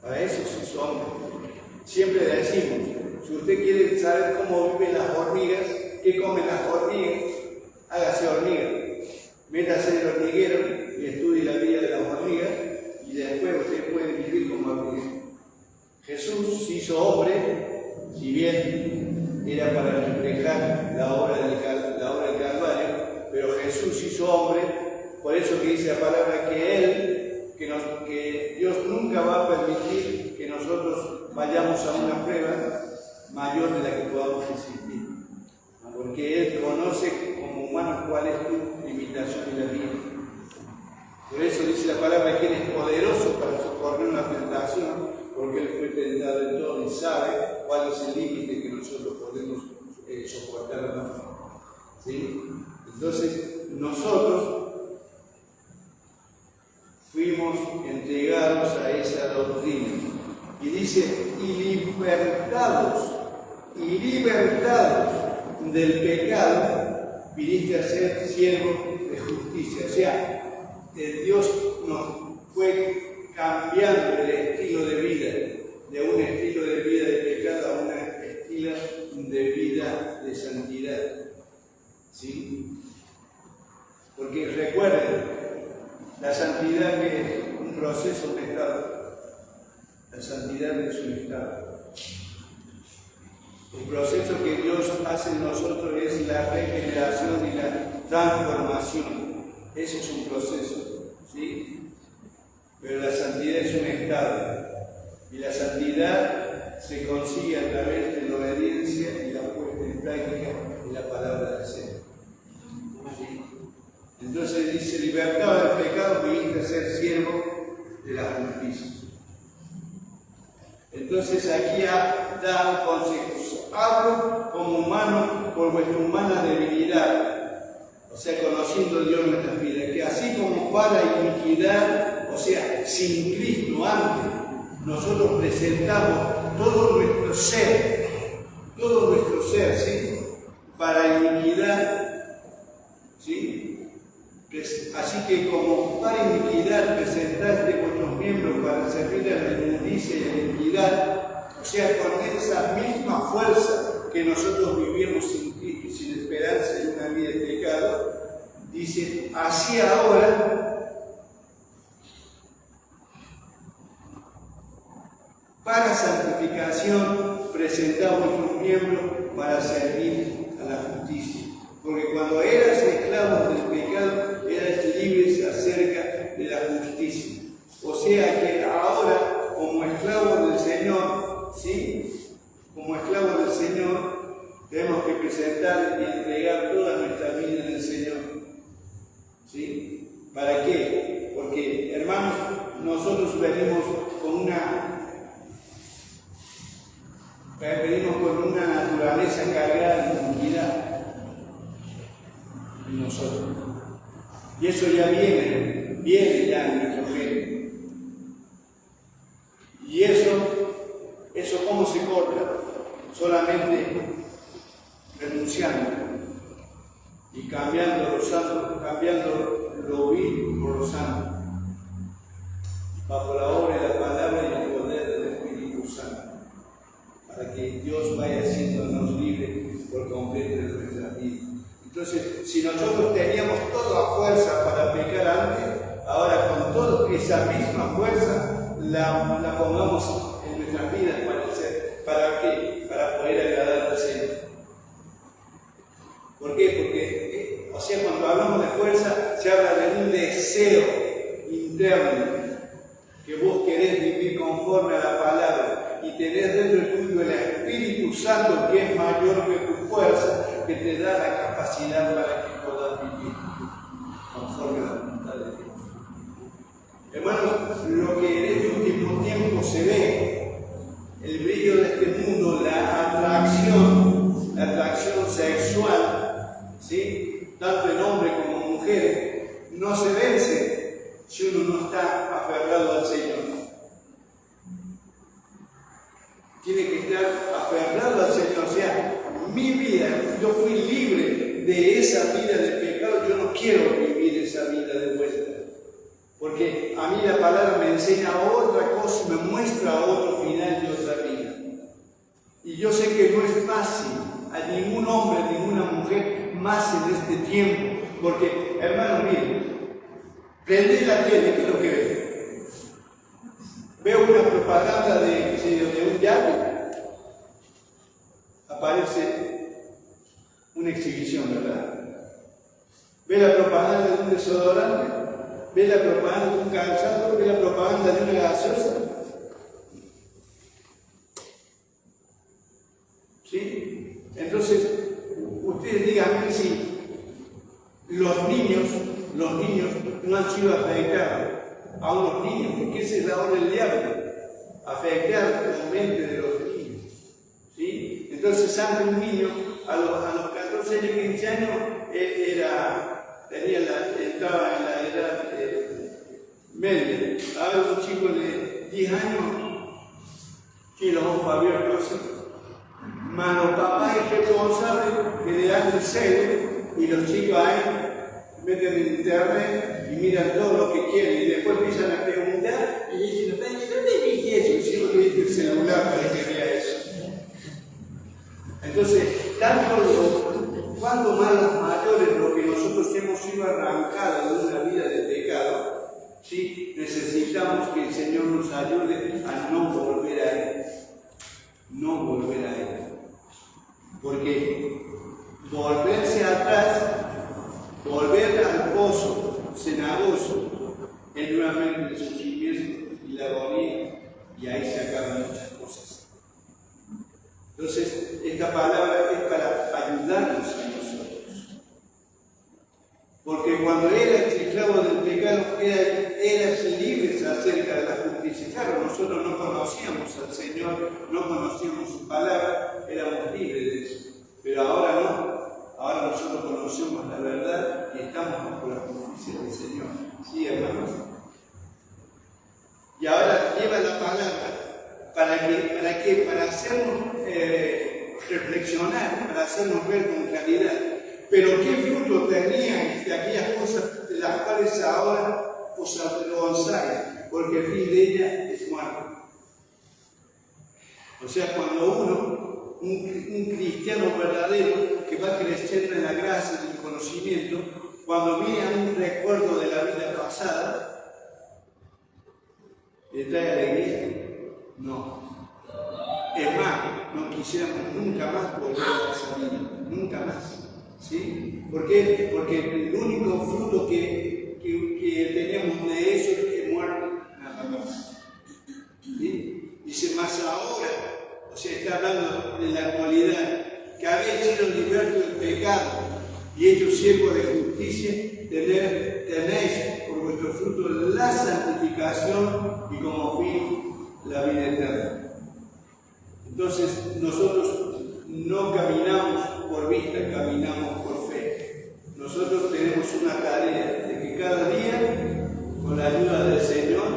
Para eso se hizo hombre. Siempre decimos, si usted quiere saber cómo viven las hormigas, qué comen las hormigas, hágase hormiga. Métase en el hormiguero y estudie la vida de las hormigas y después usted puede vivir como hormiga. Jesús se hizo hombre, si bien era para reflejar la obra del Calvario, pero Jesús hizo hombre, por eso que dice la palabra que Dios nunca va a permitir que nosotros vayamos a una prueba mayor de la que podamos resistir, porque Él conoce como humano cuál es tu limitación y la mía. Por eso dice la palabra que Él es poderoso para socorrer una tentación, porque Él fue tentado en todo y sabe cuál es el límite que nosotros podemos soportar a la fe. ¿Sí? Entonces, nosotros fuimos entregados a esa doctrina. Y dice, y libertados del pecado, viniste a ser siervo de justicia. O sea, Dios nos fue cambiando el estilo de vida, de un estilo de vida de pecado a un estilo de vida de santidad. ¿Sí? Porque recuerden, la santidad que es un proceso, un estado. La santidad es un estado. El proceso que Dios hace en nosotros es la regeneración y la transformación. Ese es un proceso, ¿sí? Pero la santidad es un estado. Y la santidad se consigue a través de la obediencia y la puesta en práctica de la palabra del Señor. ¿Sí? Entonces dice, libertado del pecado, viniste a ser siervo de la justicia. Entonces aquí da un consejo. Hablo como humano por vuestra humana debilidad. O sea, conociendo a Dios en nuestras vidas, que así como para iniquidad, o sea, sin Cristo antes, nosotros presentamos todo nuestro ser, ¿sí? Para iniquidad, ¿sí? Así que como para iniquidad presentaste vuestros miembros para servir a la inmundicia y a la iniquidad, o sea, con esa misma fuerza que nosotros vivimos sin Cristo y sin esperanza en una vida de pecado, dice, así ahora, para santificación, presentad vuestros miembros para servir a la justicia. Porque cuando eras esclavos del pecado, eras libres acerca de la justicia. O sea que ahora, como esclavos del Señor, ¿sí? Como esclavos del Señor, tenemos que presentar y entregar toda nuestra vida en el Señor. ¿Sí? ¿Para qué? Porque, hermanos, nosotros venimos con una naturaleza cargada de iniquidad en nosotros. Y eso ya viene ya en nuestro género. Y eso ¿cómo se corta? Solamente renunciando y cambiando lo vil por lo santo, bajo la obra de la palabra y el poder del Espíritu Santo, para que Dios vaya haciéndonos libres por completo de nuestra vida. Entonces, si nosotros teníamos toda la fuerza para pecar antes, ahora con toda esa misma fuerza la pongamos en nuestras vidas ¿para qué? Para poder agradar al Señor. ¿Por qué? Porque, cuando hablamos de fuerza, se habla de un deseo interno, que vos querés vivir conforme a la palabra y tenés dentro tuyo el Espíritu Santo, que es mayor que tu fuerza, que te da la capacidad para que puedas vivir conforme a la voluntad de Dios. Hermanos, lo que en este último tiempo se ve, el brillo de este mundo, la atracción sexual, ¿sí? Tanto en hombre como en mujer, no se vence si uno no está aferrado al Señor. Tiene que estar aferrado al Señor. O sea, mi vida, yo fui libre de esa vida de pecado, yo no quiero vivir esa vida de vuelta. Porque a mí la palabra me enseña otra cosa, me muestra otro final de otra vida. Y yo sé que no es fácil a ningún hombre, a ninguna mujer, más en este tiempo. Porque, hermano, miren, prende la tele, ¿qué es lo que ve? Veo una propaganda de un yate, aparece una exhibición, ¿verdad? ¿Ve la propaganda de un desodorante? ¿Ve la propaganda de un calzado? ¿Ve la propaganda de una gaseosa? ¿Sí? Entonces, ustedes díganme si los niños no han sido afectados. A unos niños, porque esa es la obra del diablo, afectar la mente de los niños. ¿Sí? Entonces, antes un niño, a los 14 años, 15 años, estaba en la edad media. Ahora un chico de 10 años, sí, los ojos abiertos, más los papás irresponsables que le dan el celo y los chicos ahí meten en internet y miran todo lo que quieren y después empiezan a preguntar y dicen, ¿dónde viste eso? Y siempre viste el celular para que vea eso. Entonces, cuando más los mayores, lo que nosotros hemos sido arrancados de una vida de pecado, ¿sí? Necesitamos que el Señor nos ayude a no volver a Él. No volver a Él. Porque volverse atrás, volver al pozo cenagoso, es nuevamente el sufrimiento y la agonía, y ahí se acaban muchas cosas. Entonces, esta palabra es para ayudarnos a nosotros. Porque cuando era esclavo del pecado, eras libre acerca de la justicia. Claro, nosotros no conocíamos al Señor, no conocíamos su palabra, éramos libres de eso. Pero ahora no. Ahora nosotros conocemos la verdad y estamos bajo la justicia del Señor. ¿Sí, hermanos? Y ahora lleva la palabra para hacernos reflexionar, para hacernos ver con claridad. Pero ¿qué fruto tenían de aquellas cosas de las cuales ahora os avergonzáis? Porque el fin de ella es muerte. O sea, cuando un cristiano verdadero que va creciendo en la gracia y en el conocimiento, cuando viene a un recuerdo de la vida pasada, ¿le trae alegría? No. Es más, no quisiéramos nunca más volver a esa vida, nunca más. ¿Sí? ¿Por qué? Porque el único fruto que tenemos de eso es muerte, nada más. ¿Sí? Dice, más ahora, o sea, está hablando de la actualidad, que habéis sido libertos del pecado y hechos siervos de justicia, tenéis por vuestro fruto la santificación y como fin la vida eterna. Entonces, nosotros no caminamos por vista, caminamos por fe. Nosotros tenemos una tarea de que cada día, con la ayuda del Señor,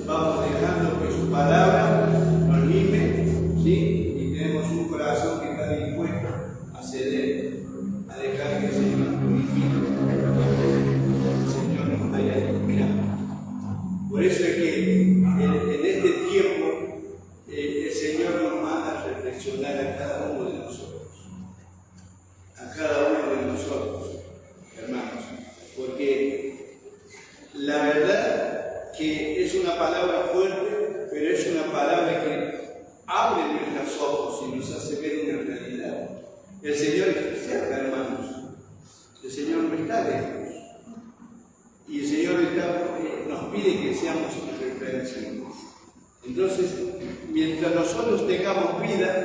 vamos dejando que su palabra nos libre, ¿sí? Y tenemos un corazón que está dispuesto a ceder, a dejar que el Señor nos purifique, el Señor nos vaya limpiando. Por eso es que en este tiempo el Señor nos manda a reflexionar a cada uno de nosotros. A cada uno de nosotros, hermanos. Porque la verdad que es una palabra fuerte, pero es una palabra que abre nuestros ojos y nos hace ver una realidad. El Señor está cerca, hermanos. El Señor no está lejos. Y el Señor nos pide que seamos irreprensibles. Entonces, mientras nosotros tengamos vida,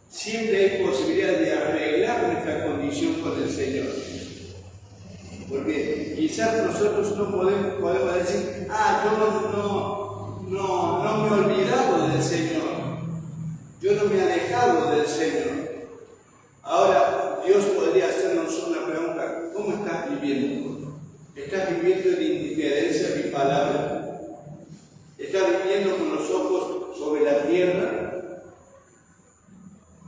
siempre hay posibilidad de arreglar nuestra condición con el Señor. Porque quizás nosotros no podemos decir, yo no me he olvidado del Señor. Yo no me he alejado del Señor. Ahora, Dios podría hacernos una pregunta, ¿cómo estás viviendo? ¿Estás viviendo en indiferencia a mi palabra? ¿Estás viviendo con los ojos sobre la tierra?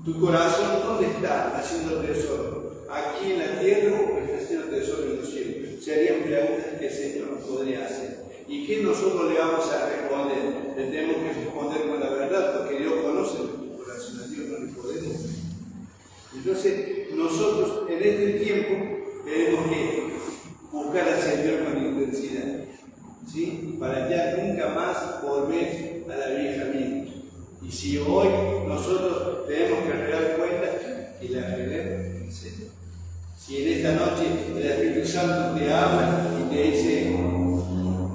¿Tu corazón dónde está haciendo tesoro? ¿Aquí en la tierra o está haciendo tesoro en los cielos? Serían preguntas que el Señor nos podría hacer. ¿Y qué nosotros le vamos a responder? Le tenemos que responder con la verdad, porque Dios conoce nuestro corazón, a Dios no le podemos. Entonces, nosotros en este tiempo tenemos que buscar al Señor con intensidad, ¿sí? Para ya nunca más volver a la vieja vida. Y si hoy nosotros tenemos que dar cuenta, y la regué, el Señor. Si en esta noche el Espíritu Santo te habla y te dice,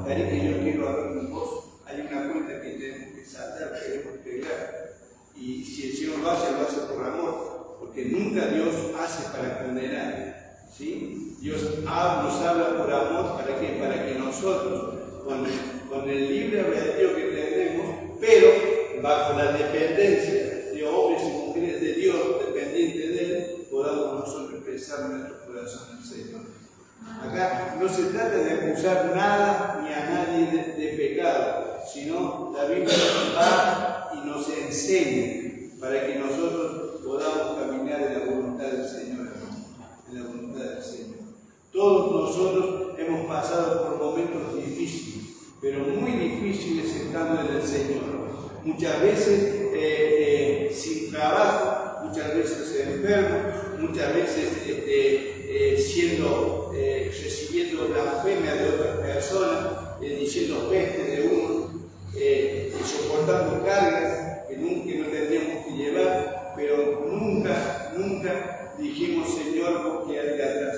Darí, que yo quiero hablar con vos, hay una cuenta que tenemos que saltar, queremos pegar. Y si el Señor lo hace por amor, porque nunca Dios hace para condenar. ¿Sí? Dios nos habla por amor, ¿para qué? Para que nosotros, con el libre albedrío que tenemos, pero bajo la dependencia de hombres y mujeres de Dios, dependientes de Él, podamos nosotros expresar nuestro corazón al Señor. Acá no se trata de acusar nada ni a nadie de pecado, sino la Biblia va y nos enseña para que nosotros podamos caminar en la voluntad del Señor, en la voluntad del Señor. Todos nosotros hemos pasado por momentos difíciles, pero muy difíciles estando en el Señor. Muchas veces sin trabajo, muchas veces enfermos, muchas veces recibiendo blasfemia de otras personas, diciendo peste de uno, soportando cargas que no tendríamos que llevar, pero nunca dijimos, Señor, vos quedate atrás.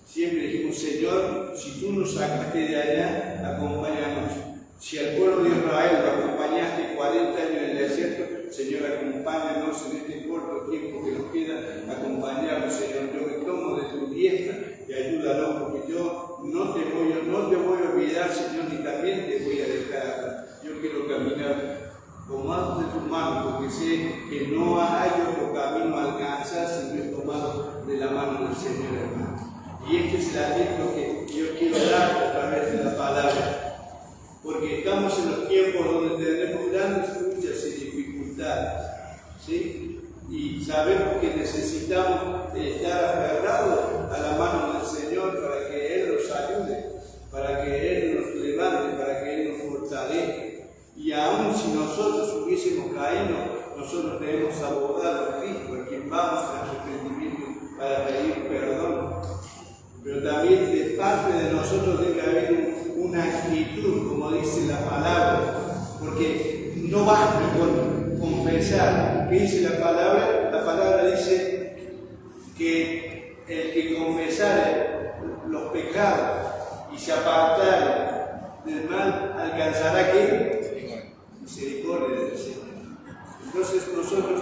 Siempre dijimos, Señor, si tú nos sacaste de allá, acompáñanos. Si al pueblo de Israel lo acompañaste 40 años en el desierto, Señor, acompáñanos en este corto tiempo que nos queda, acompañarnos, Señor. Yo me tomo de tu diestra y ayúdanos, porque yo no te voy a olvidar, Señor, ni también te voy a dejar. Yo quiero caminar tomado de tu mano, porque sé que no hay otro camino a alcanzar si no es tomado de la mano del Señor, hermano. Y este es el aliento que yo quiero dar a través de la palabra. Porque estamos en los tiempos donde tenemos grandes luchas y dificultades, ¿sí? Y sabemos que necesitamos estar aferrados a la mano del Señor para que Él nos ayude, para que Él nos levante, para que Él nos fortalezca. Y aun si nosotros hubiésemos caído, nosotros debemos abordar a Cristo, a quien vamos al arrepentimiento para pedir perdón. Pero también de parte de nosotros debe haber una actitud, como dice la palabra, porque no basta con confesar. ¿Qué dice la palabra? La palabra dice que el que confesare los pecados y se apartare del mal, ¿alcanzará qué? Misericordia del Señor. Entonces nosotros,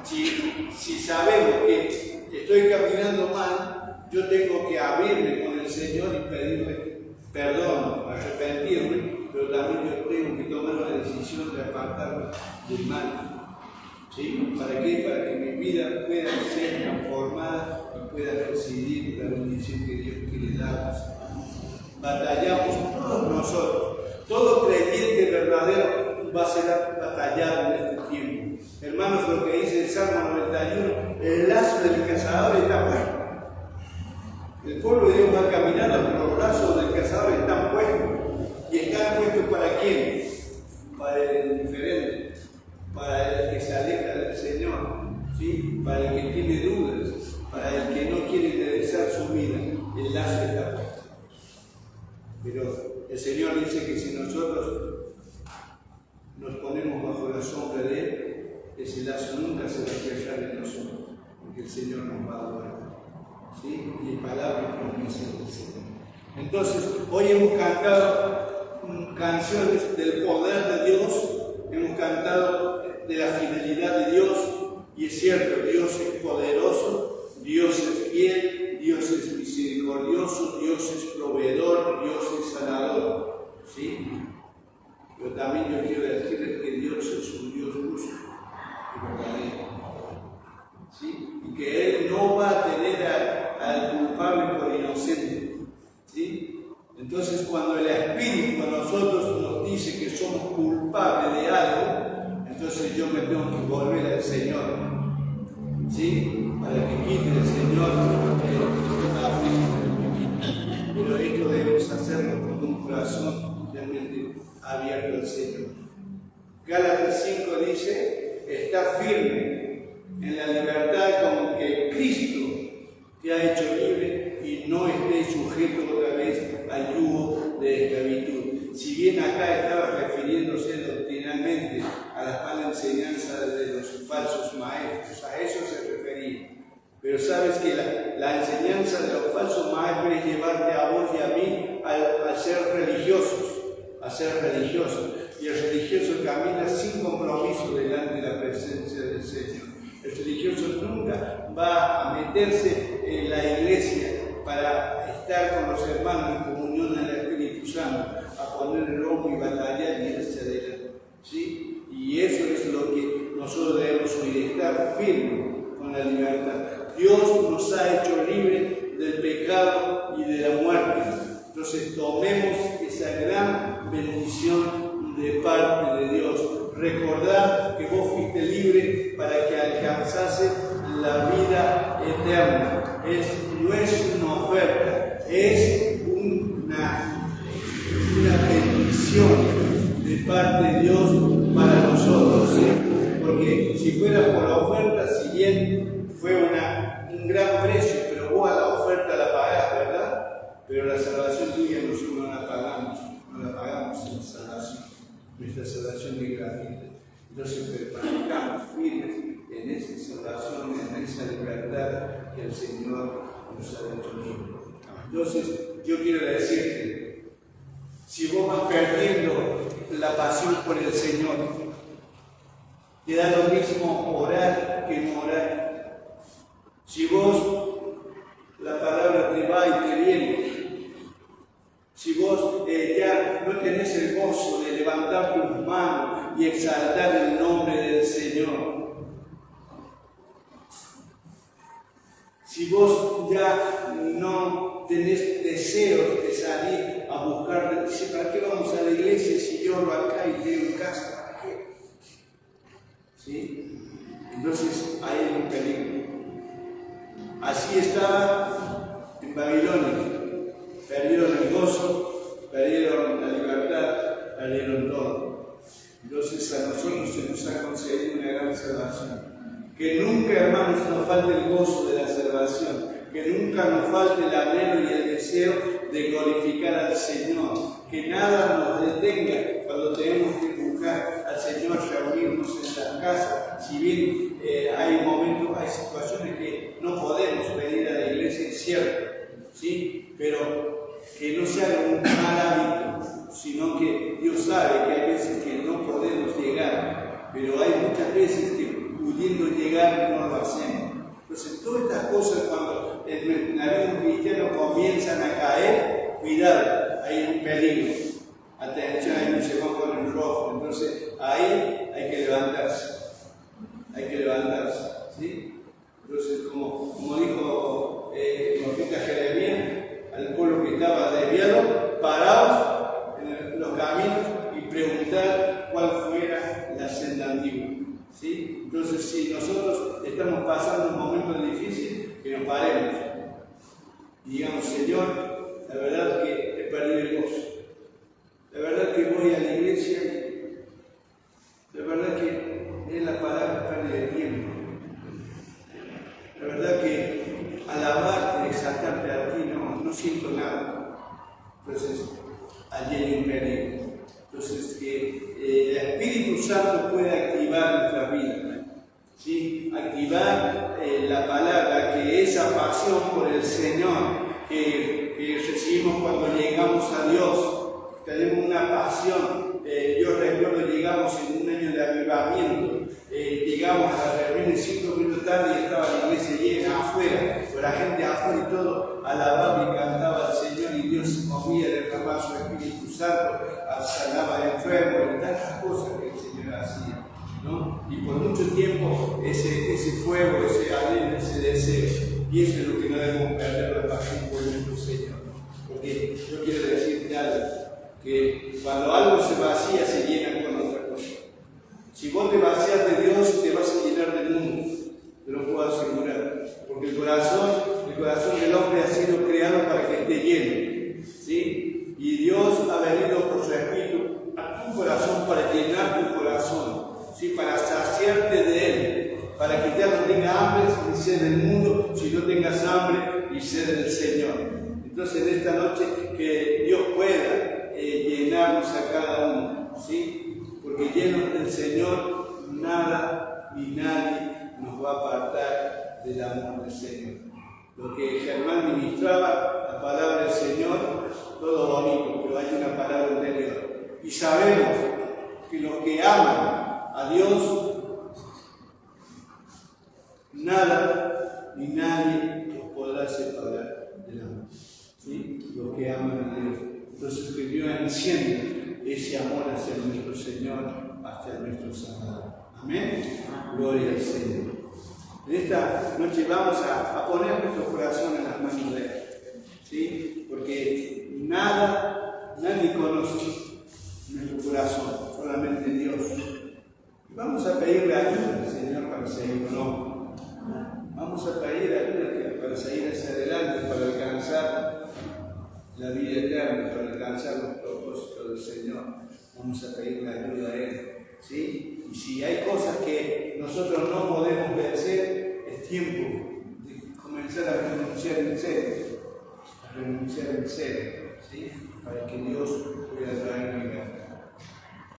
si sabemos que estoy caminando mal, yo tengo que abrirme con el Señor y pedirle perdón, arrepentirme, pero también yo tengo que tomar la decisión de apartarme del mal. ¿Sí? ¿Para qué? Para que mi vida pueda ser transformada y pueda recibir la bendición que Dios quiere darnos. Batallamos todos nosotros. Todo creyente verdadero va a ser batallado en este tiempo. Hermanos, lo que dice el Salmo 91, el lazo del cazador está puesto. El pueblo de Dios va caminando, pero los brazos del cazador están puestos. ¿Y están puestos para quién? Para el indiferente, para el que se aleja del Señor, ¿sí? Para el que tiene dudas, para el que no quiere enderezar su vida. El lazo está puesto. Pero el Señor dice que si nosotros nos ponemos bajo la sombra de Él, ese lazo nunca se va a cerrar en nosotros, porque el Señor nos va a guardar. ¿Sí? Y palabras y promesas del Señor. Entonces, hoy hemos cantado canciones del poder de Dios, hemos cantado de la fidelidad de Dios, y es cierto, Dios es poderoso, Dios es fiel, Dios es misericordioso, Dios es proveedor, Dios es sanador. ¿Sí? Pero también yo quiero decirles que Dios es un Dios justo y verdadero. ¿Sí? Y que Él no va a tener al culpable por inocente. ¿Sí? Entonces, cuando el Espíritu a nosotros nos dice que somos culpables de algo, entonces yo me tengo que volver al Señor. ¿Sí? Para que quite el Señor la aflicción. Pero esto debemos hacerlo con un corazón realmente abierto al Señor. Gálatas 5 dice: está firme en la libertad con que Cristo te ha hecho libre y no estés sujeto otra vez al yugo de esclavitud. Si bien acá estaba refiriéndose doctrinalmente a la mala enseñanza de los falsos maestros, a eso se refería. Pero sabes que la enseñanza llevarte a vos y a mí a ser religiosos, Y el religioso camina sin compromiso delante de la presencia del Señor. El religioso nunca va a meterse en la iglesia para estar con los hermanos en comunión en el Espíritu Santo, a poner el ojo y batallar y irse adelante. ¿Sí? Y eso es lo que nosotros debemos hoy, estar firmes con la libertad. Dios nos ha hecho libres del pecado y de la muerte. Entonces tomemos esa gran bendición de parte de Dios. Recordad que vos fuiste libre para que alcanzase la vida eterna. No es una oferta, es una bendición de parte de Dios para nosotros. ¿Sí? Porque si fuera por la oferta, si bien fue un gran precio, pero vos a la oferta la pagás, ¿verdad? Pero la salvación tuya nosotros no la pagamos en la salvación. Nuestra salvación es gratuita. Entonces permanezcamos firmes en esa salvación, en esa libertad que el Señor nos ha hecho libre. Entonces yo quiero decirte, si vos vas perdiendo la pasión por el Señor, te da lo mismo orar que no orar. Si vos, la palabra te va y te viene, si vos ya no tenés el gozo de levantar tus manos y exaltar el nombre del Señor, si vos ya no tenés deseos de salir a buscar, dice, ¿para qué vamos a la iglesia si yo lo acá y tengo en casa? ¿Para qué? ¿Sí? Entonces hay un peligro. Así estaba en Babilonia. Perdieron el gozo, perdieron la libertad, perdieron todo. Entonces a nosotros se nos ha concedido una gran salvación. Que nunca, hermanos, nos falte el gozo de la salvación. Que nunca nos falte el anhelo y el deseo de glorificar al Señor. Que nada nos detenga cuando tenemos que buscar al Señor, reunirnos en las casas. Si bien hay momentos, hay situaciones que no podemos venir a la iglesia, es cierto, ¿sí? Pero que no sea un mal hábito, sino que Dios sabe que hay veces que no podemos llegar, pero hay muchas veces que pudiendo llegar no lo hacemos. Entonces, todas estas cosas, cuando en la vida cristiana comienzan a caer, cuidado, hay un peligro. Atención, hay un semáforo en rojo. Entonces, ahí hay que levantarse. ¿Sí? Entonces, como dijo el profeta Jeremías, al pueblo que estaba desviado, paraos en los caminos y preguntar cuál fuera la senda antigua. ¿Sí? Entonces, si nosotros estamos pasando un momento difícil, que nos paremos y digamos, Señor, la verdad que he perdido el gozo, la verdad que voy a la iglesia y la verdad que es la palabra pérdida de tiempo, la verdad que alabarte, exaltarte a ti, no siento nada. Entonces, allí hay un peligro. Entonces, que el Espíritu Santo pueda activar nuestra vida, ¿sí? Activar la palabra, que esa pasión por el Señor que recibimos cuando llegamos a Dios, tenemos una pasión. Yo recuerdo, llegamos en un año de avivamiento, llegamos a la reunión 5 minutos tarde y estaba la iglesia llena afuera, con la gente afuera y todo alababa y cantaba al Señor, y Dios movía, derramaba su Espíritu Santo, sanaba al enfermo y tantas cosas que el Señor hacía, ¿no? Y por mucho tiempo ese fuego, ese anhelo, ese deseo, y eso es lo que no debemos perder, la pasión por nuestro Señor. Porque yo quiero decirte algo, que cuando algo se vacía, se llena con otra cosa. Si vos te vacías de Dios, te vas a llenar del mundo, te lo puedo asegurar. Porque el corazón del hombre ha sido creado para que esté lleno, ¿sí? Y Dios ha venido por su Espíritu a tu corazón para llenar tu corazón, ¿sí? Para saciarte de Él, para que ya no tengas hambre y sed del mundo, sino tengas hambre y sed del Señor. Entonces, en esta noche, que Dios pueda llenarnos a cada uno, ¿sí? Porque llenos del Señor, nada ni nadie nos va a apartar del amor del Señor. lo que Germán ministraba, la palabra del Señor, todo bonito, pero hay una palabra interior. Y sabemos que los que aman a Dios, nada ni nadie los podrá separar del amor. ¿Sí? Los que aman a Dios. Entonces que Dios encienda ese amor hacia nuestro Señor, hacia nuestro Salvador. Amén. Gloria al Señor. En esta noche vamos a poner nuestro corazón en las manos de Él. ¿Sí? Porque nadie conoce nuestro corazón, solamente Dios. Vamos a pedirle ayuda al Señor para seguir, ¿no? Vamos a pedir ayuda para seguir hacia adelante, para alcanzar la vida eterna, para alcanzar los propósitos del Señor. Vamos a pedirle ayuda a Él. ¿Sí? Y si hay cosas que nosotros no podemos vencer, es tiempo de comenzar a renunciar en serio. A renunciar en serio. ¿Sí? Para que Dios pueda traer